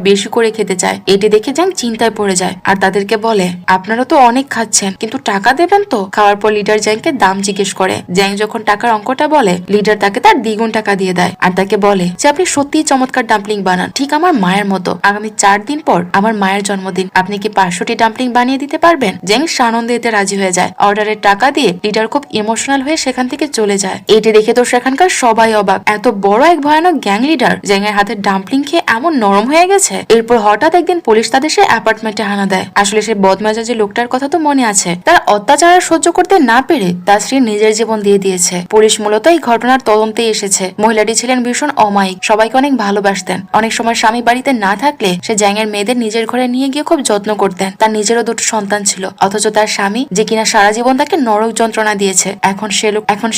বেশি করে খেতে চায়। এটি দেখে জ্যাং চিন্তায় পড়ে যায় আর তাদেরকে বলে, আপনারা তো অনেক খাচ্ছেন, কিন্তু টাকা দেবেন তো? খাওয়ার পর লিডার জ্যাংকে দাম জিজ্ঞেস করে। জ্যাং যখন টাকার অঙ্কটা বলে, লিডার তাকে তার দ্বিগুণ টাকা দিয়ে দেয় আর তাকে বলে যে আপনি সত্যিই চমৎকার ডাম্পলিং বানান, ঠিক আমার মায়ের মতো। আগামী 4 দিন পর আমার মায়ের জন্মদিন, আপনি কি 500টি ডাম্পলিং বানিয়ে দিতে পারবেন? জ্যাং সানন্দে এতে রাজি হয়ে যায়। অর্ডারের টাকা দিয়ে লিডার খুব ইমোশনাল হয়ে সেখান থেকে চলে যায়। এটি দেখে তো সেখানকার সবাই অবাক, এত বড় এক ভয়ানক গ্যাং লিডার জ্যাং এর হাতের ডাম্পলিং খেয়ে এমন নরম হয়ে গেছে। এরপর হঠাৎ একদিন পুলিশ তাদের সে অ্যাপার্টমেন্টে হানা দেয়। আসলে সে বদমেজাজি লোকটার কথা তো মনে আছে, তার অত্যাচার সহ্য করতে না পেরে তার স্ত্রী নিজের জীবন দিয়ে দিয়েছে। পুলিশ মূলত এই ঘটনার তদন্তে এসেছে। মহিলাটি ছিলেন ভীষণ অমায়িক, সবাইকে অনেক ভালোবাসতেন। অনেক সময় স্বামী বাড়িতে না থাকলে সে জ্যাং এর মেয়েদের নিজের ঘরে নিয়ে গিয়ে খুব যত্ন করতেন। তার নিজেরও 2টো সন্তান ছিল, অথচ তার স্বামী যে কিনা সারা জীবন তাকে নরক যন্ত্রণা দিয়েছে, এখন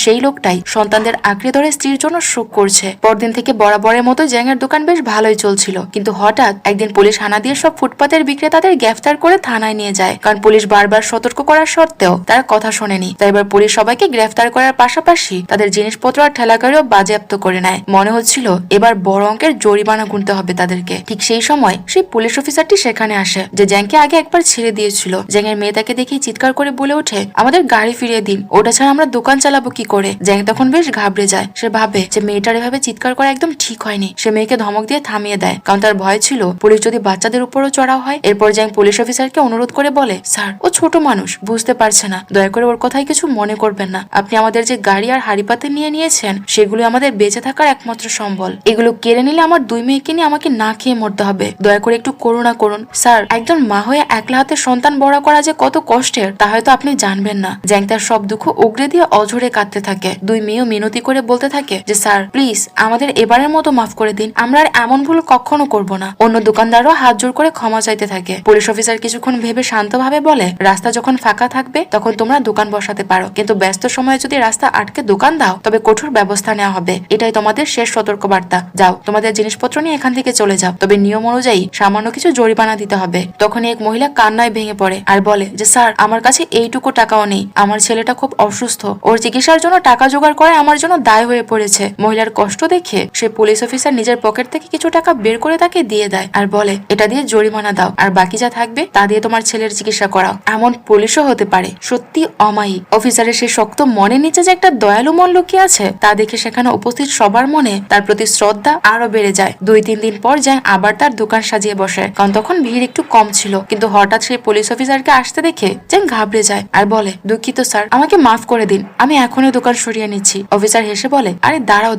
সেই লোকটাই সন্তানদের আঁকড়ে ধরে স্ত্রীর জন্য শোক করছে। পরদিন থেকে বরাবরের মতো জ্যাং এর দোকান বেশ ভালোই চলছিল, কিন্তু হঠাৎ একদিন পুলিশ হানা দিয়ে সব ফুটপাতের বিক্রেতাদের গ্রেফতার করে থানায় নিয়ে যায়। কারণ পুলিশ বারবার সতর্ক করার সত্ত্বেও তারা কথা শোনেনি। তাই এবার পুলিশ সবাইকে গ্রেফতার করার পাশাপাশি তাদের জিনিসপত্র আর ঠেলাগাড়িও বাজেয়াপ্ত করে নেয়। মনে হচ্ছিল এবার বড় অঙ্কের জরিমানা গুনতে হবে তাদেরকে। ঠিক সেই সময় সেই পুলিশ অফিসারটি সেখানে আসে, যে জ্যাংকে আগে একবার ছেড়ে দিয়েছিল। জ্যাং এর মেয়ে তাকে দেখে চিৎকার করে বলে ওঠে, আমাদের গাড়ি ফিরিয়ে দিন, ওটা ছাড়া আমরা দোকান চালাবো কি করে? জ্যাং তখন বেশ ঘাবড়ে যায়। সে ভাবে যে মেয়েটার এভাবে চিৎকার করা একদম ঠিক হয়নি। সে মেয়েকে ধমক দিয়ে থামিয়ে দেয়, কারণ তার ভয় ছিল পুলিশ যদি বাচ্চাদের উপরও চড়াও হয়। এরপর জ্যাং পুলিশ অফিসারকে অনুরোধ করে বলে, স্যার ও ছোট মানুষ, বুঝতে পারছে না, দয়া করে ওর কথায় কিছু মনে করবেন না। আপনি আমাদের যে গাড়ি আর হাড়িপাতে নিয়েছেন সেগুলো আমাদের বেঁচে থাকার একমাত্র সম্বল। এগুলো কেড়ে নিলে আমার 2 মেয়েকে নিয়ে আমাকে না খেয়ে মরতে হবে। দয়া করে একটু করুণা করুন স্যার। একজন মা হয়ে একলা হাতে সন্তান বড় করা যে কত কষ্টের তা হয়তো আপনি জানবেন না। জ্যাং তার সব দুঃখ উগরে দিয়ে অঝরে কাঁদতে থাকে। 2 মেয়েও মিনতি করে বলতে থাকে যে স্যার প্লিজ আমাদের এবারের মতো মাফ করে দিন, আমরা আর এমন ভুল কখনো করব না। অন্য দোকানদারও হাত জোর করে ক্ষমা চাইতে থাকে। পুলিশ অফিসার কিছুক্ষণ ভেবে শান্তভাবে বলে, রাস্তা যখন ফাঁকা থাকবে তখন তোমরা দোকান বসাতে পারো, কিন্তু ব্যস্ত সময়ে যদি রাস্তা আটকে দোকান দাও তবে কঠোর ব্যবস্থা নেওয়া হবে। এটাই তোমাদের শেষ সতর্কবার্তা। যাও, তোমাদের জিনিসপত্র নিয়ে এখান থেকে চলে যাও, তবে নিয়ম অনুযায়ী সামান্য কিছু জরিমানা দিতে হবে। তখনই এক মহিলা কান্নায় ভেঙে পড়ে আর বলে যে স্যার আমার কাছে এইটুকু টাকাও নেই, আমার ছেলেটা খুব অসুস্থ, ওর চিকিৎসার জন্য টাকা জোগাড় করে আমার জন্য দায় হয়ে পড়েছে। মহিলার কষ্ট দেখে সে পুলিশ অফিসার নিজের পকেট থেকে কিছু টাকা বের করে তাকে দিয়ে দেয় আর বলে, এটা দিয়ে জরিমানা দাও, আর বাকি যা থাকবে তা দিয়ে তোমার ছেলের চিকিৎসা করাও। এমন পুলিশও হতে পারে, সত্যি অমায়িক। অফিসারের সে শক্ত মনে নিচে যে একটা দয়ালু মন লুকিয়ে আছে তা দেখে সেখানে উপস্থিত সবার মনে তার প্রতি শ্রদ্ধা আরো বেড়ে যায়। 2-3 দিন পর জ্যাং আবার তার দোকান সাজিয়ে বসে, কারণ তখন ভিড় একটু কম ছিল। কিন্তু হঠাৎ সেই পুলিশ অফিসারকে আসতে দেখে জ্যাং ঘাবড়ে যায় আর বলে, দুঃখিত স্যার, আমাকে মাফ করে দিন, আমি এখনই দোকান সরিয়ে নিচ্ছি। অফিসার হেসে বলে, আরে দাঁড়াও,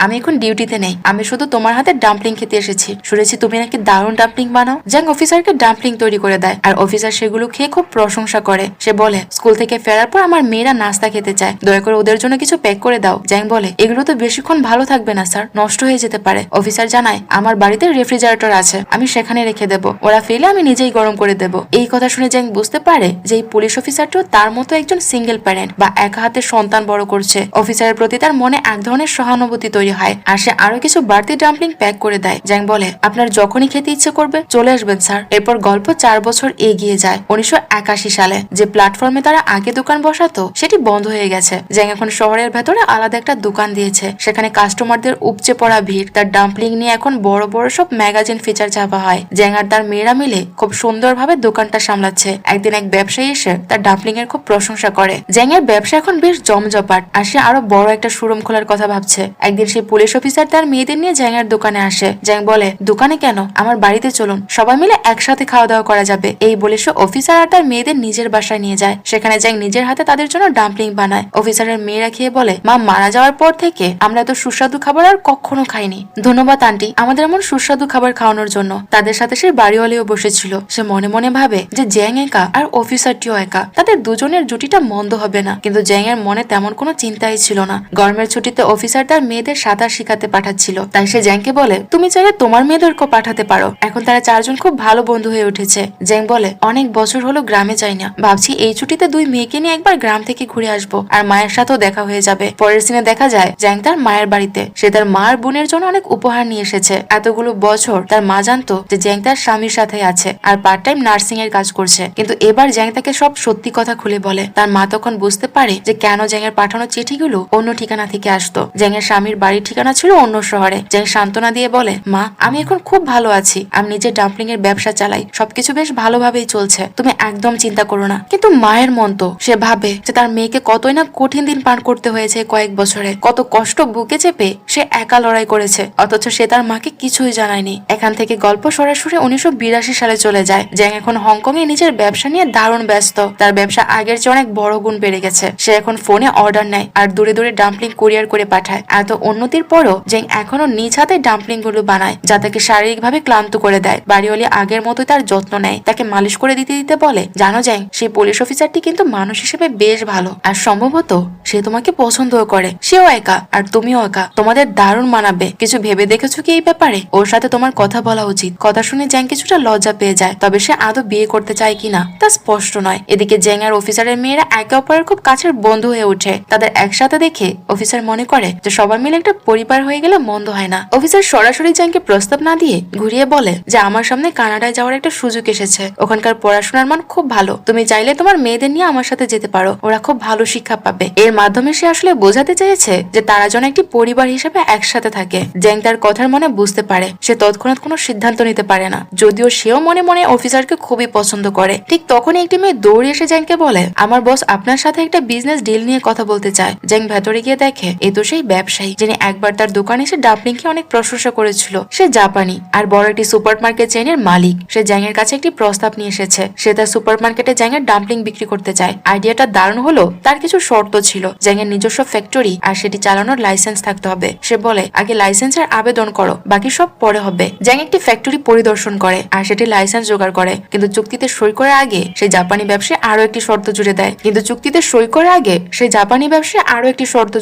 আমি এখন ডিউটিতে নেই, আমি শুধু তোমার হাতে ডাম্পলিং খেতে এসেছি। শুনেছি তুমি নাকি দারুণ ডাম্পলিং বানাও। জ্যাং অফিসারকে ডাম্পলিং তৈরি করে দেয় আর অফিসার সেগুলো খেয়ে খুব প্রশংসা করে। সে বলে, স্কুল থেকে ফেরার পর আমার মেয়েরা নাস্তা খেতে চায়, দয়া করে ওদের জন্য কিছু প্যাক করে দাও। জ্যাং বলে, এগুলো তো বেশিক্ষণ ভালো থাকবে না স্যার, নষ্ট হয়ে যেতে পারে। অফিসার জানায়, আমার বাড়িতে রেফ্রিজারেটর আছে, আমি সেখানে রেখে দেবো, ওরা ফেলে আমি নিজেই গরম করে দেবো। এই কথা শুনে জ্যাং বুঝতে পারে যে এই পুলিশ অফিসারটিও তার মতো একজন সিঙ্গেল প্যারেন্ট বা একা হাতে সন্তান বড় করছে। অফিসারের প্রতি তার মনে এক ধরনের সহানুভূতি তৈরি হয় আর সে আরো কিছু বাড়তি ডাম্পলিং প্যাক করে দেয়। জ্যাং বলে, আপনার যখনই খেতে ইচ্ছে করবে চলে আসবেন স্যার। এরপর গল্প 4 বছর এগিয়ে যায় 1981 সালে। যে প্ল্যাটফর্মে তারা আগে দোকান বসাতো সেটি বন্ধ হয়ে গেছে। জ্যাং এখন শহরের ভেতরে আলাদা একটা দোকান দিয়েছে, সেখানে কাস্টমারদের উপচে পড়া ভিড়। তার ডাম্পলিং নিয়ে এখন বড় বড় সব ম্যাগাজিন ফিচার ছাপা হয়। জ্যাং আর তার মেয়েরা মিলে খুব সুন্দরভাবে দোকানটা সামলাচ্ছে। একদিন এক ব্যবসায়ী এসে তার ডাম্পলিং এর খুব প্রশংসা করে। জ্যাং এর ব্যবসা এখন বেশ জমজপাট আর সে আরো বড় একটা শোরুম খোলার কথা ভাবছে। একদিন সেই পুলিশ অফিসার তার মেয়েদের নিয়ে জ্যাং এর দোকানে আসে। জ্যাং বলে, দোকানে কেন, আমার বাড়িতে চলুন, সবাই মিলে একসাথে খাওয়া দাওয়া করা যাবে। এই বলে সে অফিসার আর তার মেয়েদের নিজের বাসায় নিয়ে যায়। সেখানে জ্যাং নিজের হাতে তাদের জন্য ডাম্পলিং বানায়। অফিসারের মেয়েরা খেয়ে বলে, মা মারা যাওয়ার পর থেকে আমরা এত সুস্বাদু খাবার আর কখনো খাইনি। ধন্যবাদ আন্টি আমাদের এমন সুস্বাদু খাবার খাওয়ানোর জন্য। তাদের সাথে সে বাড়িওয়ালিও বসেছিল। সে মনে মনে ভাবে যে জ্যাং একা আর অফিসারটিও একা, তাদের দুজনের জুটিটা মন্দ হবে না। কিন্তু জ্যাং এর মনে তেমন কোনো চিন্তাই ছিল না। গরমের ছুটিতে অফিসার তার মেয়েদের সাঁতার শিখাতে পাঠাচ্ছিল, তাই সে জ্যাংকে বলে, তুমি চাইলে তোমার মেয়েদেরকেও পাঠাতে পারো। এখন তারা 4 জন খুব ভালো বন্ধু হয়ে উঠেছে। জ্যাং বলে, অনেক বছর হলো গ্রামে যাই না, ভাবছি এই ছুটিতে 2 মেয়েকে নিয়ে একবার গ্রাম থেকে ঘুরে আসবো, আর মায়ের সাথেও দেখা হয়ে যাবে। পরের সিনে দেখা যায় জ্যাং তার মায়ের বাড়িতে। সে তার মা আর বোনের জন্য অনেক উপহার নিয়ে এসেছে। এতগুলো বছর তার মা জানতো যে জ্যাং তার স্বামীর সাথে আছে আর পার্ট টাইম নার্সিং এর কাজ করছে। কিন্তু এবার জ্যাং তাকে সব সত্যি কথা খুলে বলে। তার মা তখন বুঝতে পারে যে কেন জ্যাং এর পাঠানো চিঠিগুলো অন্য ঠিকানা থেকে আসতো। জ্যাং এর স্বামীর বাড়ির ঠিকানা ছিল অন্য শহরে। জ্যাং সান্ত্বনা দিয়ে বলে, মা আমি এখন খুব ভালো আছি, আমি নিজের ডাম্পলিং এর ব্যবসা চালাই, সবকিছু বেশ ভালোভাবেই চলছে, তুমি একদম চিন্তা করো না। কিন্তু মায়ের মন তো, সে ভাবে যে তার মেয়েকে কতই না কঠিন দিন পার করতে হয়েছে কয়েক বছরে, কত কষ্ট বুকে চেপে সে একা লড়াই করেছে, অথচ সে তার মাকে কিছুই জানায়নি। এখান থেকে গল্প সরাসরি 1982 সালে চলে যায়। জ্যাং এখন হংকং এ নিজের ব্যবসা নিয়ে দারুণ ব্যস্ত। তার ব্যবসা আগের চেয়ে অনেক বড় গুণ বেড়ে গেছে। সে এখন ফোনে অর্ডার নেয় আর দূরে দূরে ডাম্পলিং কুরিয়ার করে পাঠায়। এত উন্নতির পরও জ্যাং এখনো নিজ হাতে ডাম্পলিং গুলো বানায়, যা তাকে শারীরিকভাবে ক্লান্ত করে দেয়। বাড়িওয়ালি আগের মতোই তার যত্ন নেয়, তাকে মালিশ করে দিতে দিতে বলে, জানো জ্যাং, সেই পুলিশ অফিসারটি কিন্তু মানুষ হিসেবে বেশ ভালো, আর সম্ভবত সে তোমাকে পছন্দও করে। সেও একা আর তুমিও একা, তোমাদের দারুণ মানাবে। কিছু ভেবে দেখেছো কি এই ব্যাপারে? ওর সাথে তোমার কথা বলা উচিত। কথা শুনে জ্যাং কিছুটা লজ্জা পেয়ে যায়, তবে সে আদৌ বিয়ে করতে চায় কিনা তা স্পষ্ট নয়। এদিকে জ্যাং আর অফিসারের মেয়েরা একে অপরের খুব কাছের বন্ধু হয়ে ওঠে। তাদের একসাথে দেখে অফিসার মনে করে যে সবাই মিলে একটা পরিবার হয়ে গেলে মন্দ হয় না। অফিসার সরাসরি জ্যাংকে প্রস্তাব না দিয়ে ঘুরিয়ে বলে যে আমার সামনে কানাডায় যাওয়ার একটা সুযোগ এসেছে, ওখানকার পড়াশোনার মান খুব ভালো, তুমি চাইলে তোমার মেয়েদের নিয়ে আমার সাথে যেতে পারো, ওরা খুব ভালো শিক্ষা পাবে। এর মাধ্যমে সে আসলে বোঝাতে চেয়েছে যে তারা যেন একটি পরিবার হিসেবে একসাথে থাকে। জ্যাং তার কথার মনে বুঝতে পারে, সে তৎক্ষণাৎ কোনো সিদ্ধান্ত নিতে পারে না, যদিও সেও মনে মনে অফিসারকে খুবই পছন্দ করে। ঠিক তখনই একটি মেয়ে দৌড়ে এসে জ্যাংকে বলে, আমার বস আপনার সাথে একটা বিজনেস ডিল নিয়ে কথা বলতে চায়। জ্যাং ভেতরে গিয়ে দেখে এ তো সেই ব্যবসায়ী যিনি একবার তার দোকানে এসে ডাম্পলিং কে অনেক প্রশংসা করেছিল। সে জাপানি আর বড় একটি সুপার মার্কেট চেইনের মালিক। সে জ্যাং এর কাছে একটি প্রস্তাব নিয়ে এসেছে, সে তার সুপার মার্কেটে জ্যাং এর ডাম্পলিং বিক্রি করতে চায়। আইডিয়াটা দারুণ হলো, তার কিছু শর্ত ছিল। জ্যাং এর নিজস্ব ফ্যাক্টরি আর সেটি চালানোর লাইসেন্স থাকতে হবে। সে বলে, আগে লাইসেন্সের আবেদন করো, বাকি সব পরে হবে। জ্যাং একটি ফ্যাক্টরি পরিদর্শন করে আর সেটি লাইসেন্স জোগাড় করে, কিন্তু চুক্তিতে সই করার আগে সেই জাপানি ব্যবসায়ী আরো একটি শর্ত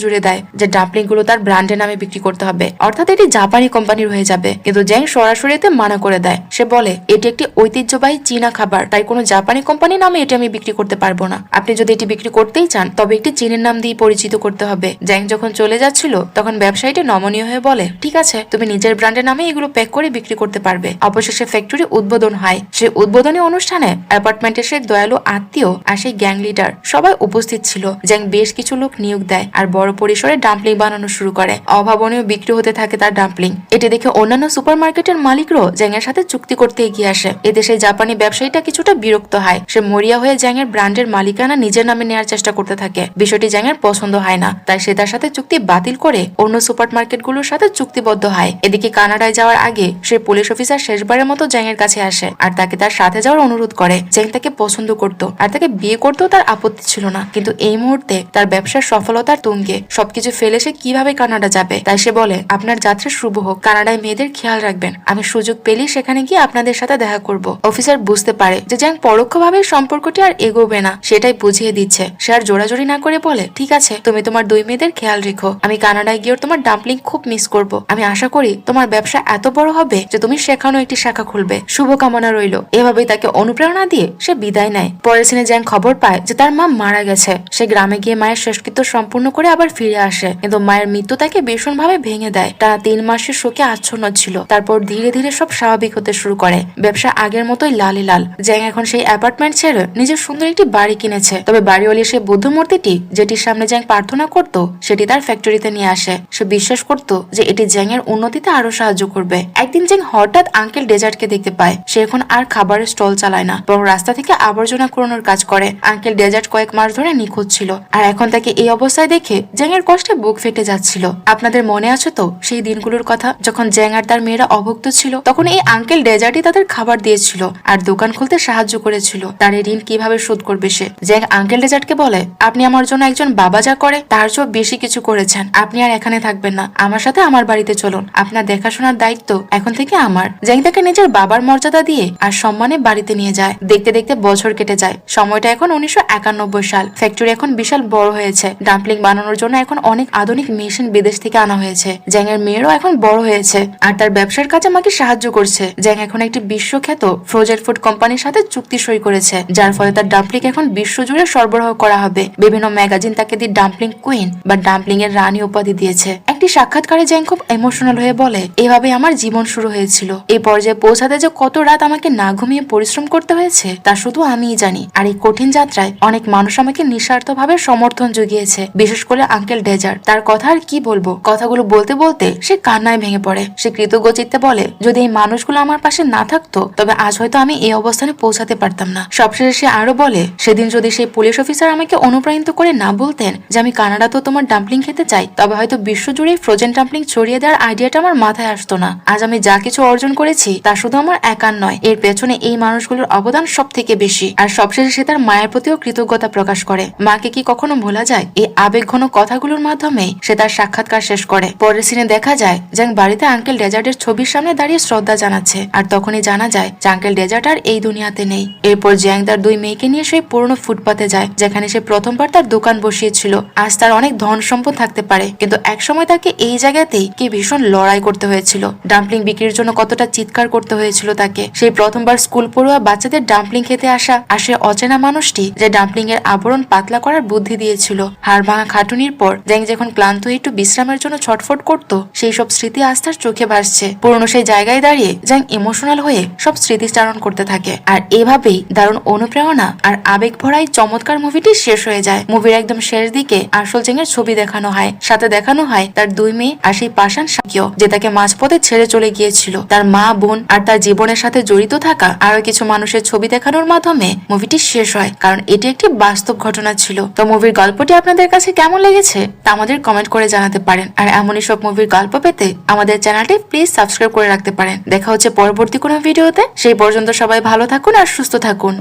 জুড়ে দেয় যে ডাম্পলিং গুলো তার ব্র্যান্ডের নামে বিক্রি করতে হবে, অর্থাৎ এটি জাপানি কোম্পানির হয়ে যাবে। কিন্তু জ্যাং সরাসরি এতে মানা করে দেয়। সে বলে, এটি একটি ঐতিহ্যবাহী চীনা খাবার, তাই কোনো জাপানি কোম্পানি নামে এটি আমি বিক্রি করতে পারবো না। আপনি যদি এটি বিক্রি করতেই চান তবে একটি চীনের নাম দিয়ে পরিচিত করতে হবে। জ্যাং যখন চলে যাচ্ছিল তখন ব্যবসায়ীটি নমনীয় হয়ে বলে, ঠিক আছে, তুমি নিজের ব্র্যান্ডের নামে এগুলো প্যাক করে বিক্রি করতে পারবে। অবশেষে ফ্যাক্টরি উদ্বোধন হয়। সেই উদ্বোধনী অনুষ্ঠানে অ্যাপার্টমেন্টের সেই দয়ালু আত্মীয় আর সেই গ্যাং লিডার সবাই উপস্থিত ছিল। জ্যাং বেশ কিছু লোক নিয়োগ দেয় আর বড় পরিসরে ডাম্পলিং বানানো শুরু করে। অভাবনীয় বিক্রি হতে থাকে তার ডাম্পলিং। এটি দেখে অন্যান্য সুপার মার্কেটের মালিকরাও জ্যাং এর সাথে চুক্তি করতে এগিয়ে আসে। এতে সেই জাপানি ব্যবসায়ীটা কিছুটা বিরক্ত হয়। সে মরিয়া হয়ে জ্যাং এর ব্র্যান্ডের মালিকানা নিজের নামে নেওয়ার চেষ্টা করতে থাকে। বিষয়টি জ্যাং এর পছন্দ হয় না, তাই সে তার সাথে চুক্তি বাতিল করে অন্য সুপার মার্কেটগুলোর সাথে চুক্তিবদ্ধ হয়। এদিকে কানাডায় যাওয়ার আগে সে পুলিশ অফিসার শেষবারের মতো জ্যাং এর কাছে আসে আর তাকে তার সাথে যাওয়ার অনুরোধ করে। জ্যাং তাকে পছন্দ করত আর তাকে বিয়ে করতেও তার আপত্তি ছিল না, কিন্তু এই মুহূর্তে তার ব্যবসার সফলতার তুঙ্গে সবকিছু ফেলে সে কিভাবে কানাডা যাবে। তাই সে বলে, আপনার যাত্রা শুভ হোক, কানাডায় মেয়েদের খেয়াল রাখবেন, আমি সুযোগ পেলেই সেখানে গিয়ে আপনাদের সাথে দেখা করব। অফিসার বুঝতে পারে যে জ্যাং পরোক্ষভাবে সম্পর্কটি আর এগোবে না, সেটাই বুঝিয়ে দিচ্ছে। সে আর জোরাজোরি না করে বলে, ঠিক আছে, তুমি তোমার দুই মেয়েদের খেয়াল রেখো, আমি কানাডায় গিয়ে তোমার ডাম্পলিং খুব মিস করব। আমি আশা করি তোমার ব্যবসা এত বড় হবে যে তুমি সেখানেও একটি শাখা খুলবে, শুভকামনা রইল। এভাবেই তাকে অনুপ্রেরণা দিয়ে সে বিদায় নেয়। পরের দিনে জ্যাং খবর পায় যে তার মা মারা গেছে। সে গ্রামে গিয়ে মায়ের শেষকৃত্য সম্পূর্ণ করে আবার ফিরে আসে, কিন্তু মায়ের মৃত্যু তাকে ভীষণভাবে ভেঙে দেয়। টানা 3 মাসের শোকে আচ্ছন্ন ছিল। তারপর ধীরে ধীরে সব স্বাভাবিক হতে শুরু করে। ব্যবসা আগের মতোই লালে লাল। জ্যাং এখন সেই অ্যাপার্টমেন্ট ছেড়ে নিজের সুন্দর একটি বাড়ি কিনেছে। তবে বাড়িওয়ালি সেই বুদ্ধ মূর্তিটি যেটির সামনে জ্যাং প্রার্থনা করত সেটি তার ফ্যাক্টরিতে নিয়ে আসে। সে বিশ্বাস করত যে এটি জ্যাং এর উন্নতিতে আরো সাহায্য করবে। একদিন জ্যাং হঠাৎ আঙ্কেল ডেজার্টকে দেখতে পায়। সে এখন আর খাবারের স্টল চালায় না, বরং রাস্তা থেকে আবর্জনা কুড়ানোর কাজ করে। আঙ্কেল ডেজার্ট কয়েক মাস ধরে নিখোঁজ ছিল, আর এখন তাকে এই অবস্থায় দেখে জ্যাং এর কষ্টে বুক ফেটে যাচ্ছিল। আপনাদের মনে আছে তো সেই দিনগুলোর কথা, যখন জ্যাং আর তার মেয়েরা অভুক্ত ছিল? তখন এই আঙ্কেল ডেজার্টই তাদের খাবার দিয়েছিল আর দোকান খুলতে সাহায্য করেছিল। তার ঋণ কিভাবে শোধ করবে সে? জ্যাং আঙ্কেল ডেজার্টকে বলে, আপনি আমার জন্য একজন বাবা যা করে তার চেয়েও বেশি কিছু করেছেন। আপনি আর এখানে থাকবেন না, আমার সাথে আমার বাড়িতে চলুন, আপনার দেখাশোনার দায়িত্ব এখন থেকে আমার। জ্যাং তাকে নিজের বাবার মর্যাদা দিয়ে আর সম্মানে বাড়িতে নিয়ে যায়। দেখতে দেখতে বছর কেটে যায়। সময়টা এখন 1991 সাল। ফ্যাক্টরি এখন বিশাল বড় হয়েছে। ডাম্পলিং বানানোর জন্য এখন অনেক আধুনিক মেশিন বিদেশ থেকে আনা হয়েছে। জ্যাং এর মেয়েরও এখন বড় হয়েছে আর তার ব্যবসার কাজে আমাকে সাহায্য করছে। জ্যাং এখন একটি বিশ্বখ্যাত ফ্রোজেন ফুড কোম্পানির সাথে চুক্তি সই করেছে, যার ফলে তার ডাম্পলিং এখন বিশ্বজুড়ে সরবরাহ করা হবে। বিভিন্ন ম্যাগাজিন তাকে দি ডাম্পলিং কুইন বা ডাম্পলিং এর রানী উপাধি দিয়েছে। একটি সাক্ষাৎকারে জ্যাং খুব ইমোশনাল হয়ে বলে, এভাবে আমার জীবন শুরু হয়েছিল। এই পর্যায়ে পৌঁছাতে যে কত রাত আমাকে না ঘুমিয়ে পরিশ্রম করতে হয়েছে তা শুধু আমিই জানি। আর এই কঠিন যাত্রায় অনেক মানুষ আমাকে নিঃস্বার্থভাবে সমর্থন জুগিয়েছে, বিশেষ করে আঙ্কেল ডেজার্ট। তার কথা আর কি বলবো। কথাগুলো বলতে বলতে সে কান্নায় ভেঙে পড়ে। সে কৃতজ্ঞ চিত্তে বলে, যদি এই মানুষগুলো আমার পাশে না থাকতো তবে আজ হয়তো আমি এই অবস্থানে পৌঁছাতে পারতাম না। সবশেষে সে আরো বলে, সেদিন যদি সেই পুলিশ অফিসার আমাকে অনুপ্রাণিত করে না বলতেন যে আমি কানাডাতেও তোমার ডাম্পলিং খেতে চাই, তবে হয়তো বিশ্বজুড়ে ফ্রোজেন ডাম্পলিং ছড়িয়ে দেওয়ার আইডিয়াটা আমার মাথায় আসতো না। আজ আমি যা কিছু অর্জন করেছি তা শুধু আমার একার নয়, এর পেছনে এই মানুষগুলোর অবদান সব থেকে বেশি। আর সবশেষে সে তার মায়ের প্রতিও কৃতজ্ঞতা প্রকাশ করে। মাকে কি কখনো ভোলা যায়? এই আবেগঘন কথাগুলোর মাধ্যমে সে তার সাক্ষাৎকার শেষ করে। পরের সিনে দেখা যায় জ্যাং বাড়িতে আঙ্কেল ডেজার্টের ছবির সামনে দাঁড়িয়ে শ্রদ্ধা জানাচ্ছে। আর তখনই জানা যায় যে আঙ্কেল ডেজার্ট আর এই দুনিয়াতে নেই। এরপর জ্যাং তার দুই মেয়েকে নিয়ে সেই পুরনো ফুটপাতে যায় যেখানে সে প্রথমবার তার দোকান বসিয়েছিল। আজ তার অনেক ধন সম্পদ থাকতে পারে, কিন্তু একসময় তাকে এই জায়গাতেই কি ভীষণ লড়াই করতে হয়েছিল। ডাম্পলিং বিক্রির জন্য কতটা চিৎকার করতে হয়েছিল তাকে। সেই প্রথমবার স্কুল পড়ুয়া বাচ্চাদের ডাম্পলিং খেতে আসা আর সে অচেনা মানুষটি যে ডাম্পলিং এর আবরণ পাতলা করার বুদ্ধি দিয়েছিল। হাড় ভাঙা খাটুনির পর জ্যাং যখন ক্লান্ত হয়ে একটু বিশ্রামের জন্য ছটফট করতো, সেই সব স্মৃতি আজ তার চোখে ভাসছে। পুরনো সেই জায়গায় দাঁড়িয়ে জ্যাং ইমোশনাল হয়ে সব স্মৃতিচারণ করতে থাকে। আর এভাবেই দারুণ অনুপ্রেরণা আর আবেগ ভরাই চমৎকার মুভিটি শেষ হয়ে যায়। মুভির একদম শেষ দিকে আসল জ্যাংয়ের ছবি দেখানো হয়, সাথে দেখানো হয় তার দুই মেয়ে আর সেই পাষাণ সাকিও যে তাকে মাঝপথে ছেড়ে চলে গিয়েছিল। তার মা, বোন আর তার জীবনের সাথে জড়িত থাকা আরো কিছু মানুষের ছবি দেখানোর মাধ্যমে মুভিটি শেষ হয়, কারণ এটি একটি বাস্তব ঘটনা ছিল। তো মুভির গল্পটি আপনাদের কাছে কেমন লেগেছে তা আমাদের কমেন্ট করে জানাতে পারেন। আর এমনই সব মুভির গল্প পেতে আমাদের চ্যানেলটি প্লিজ সাবস্ক্রাইব করে রাখতে পারেন। দেখা হচ্ছে পরবর্তী কোনো ভিডিওতে। সেই পর্যন্ত সবাই ভালো থাকুন আর সুস্থ থাকুন।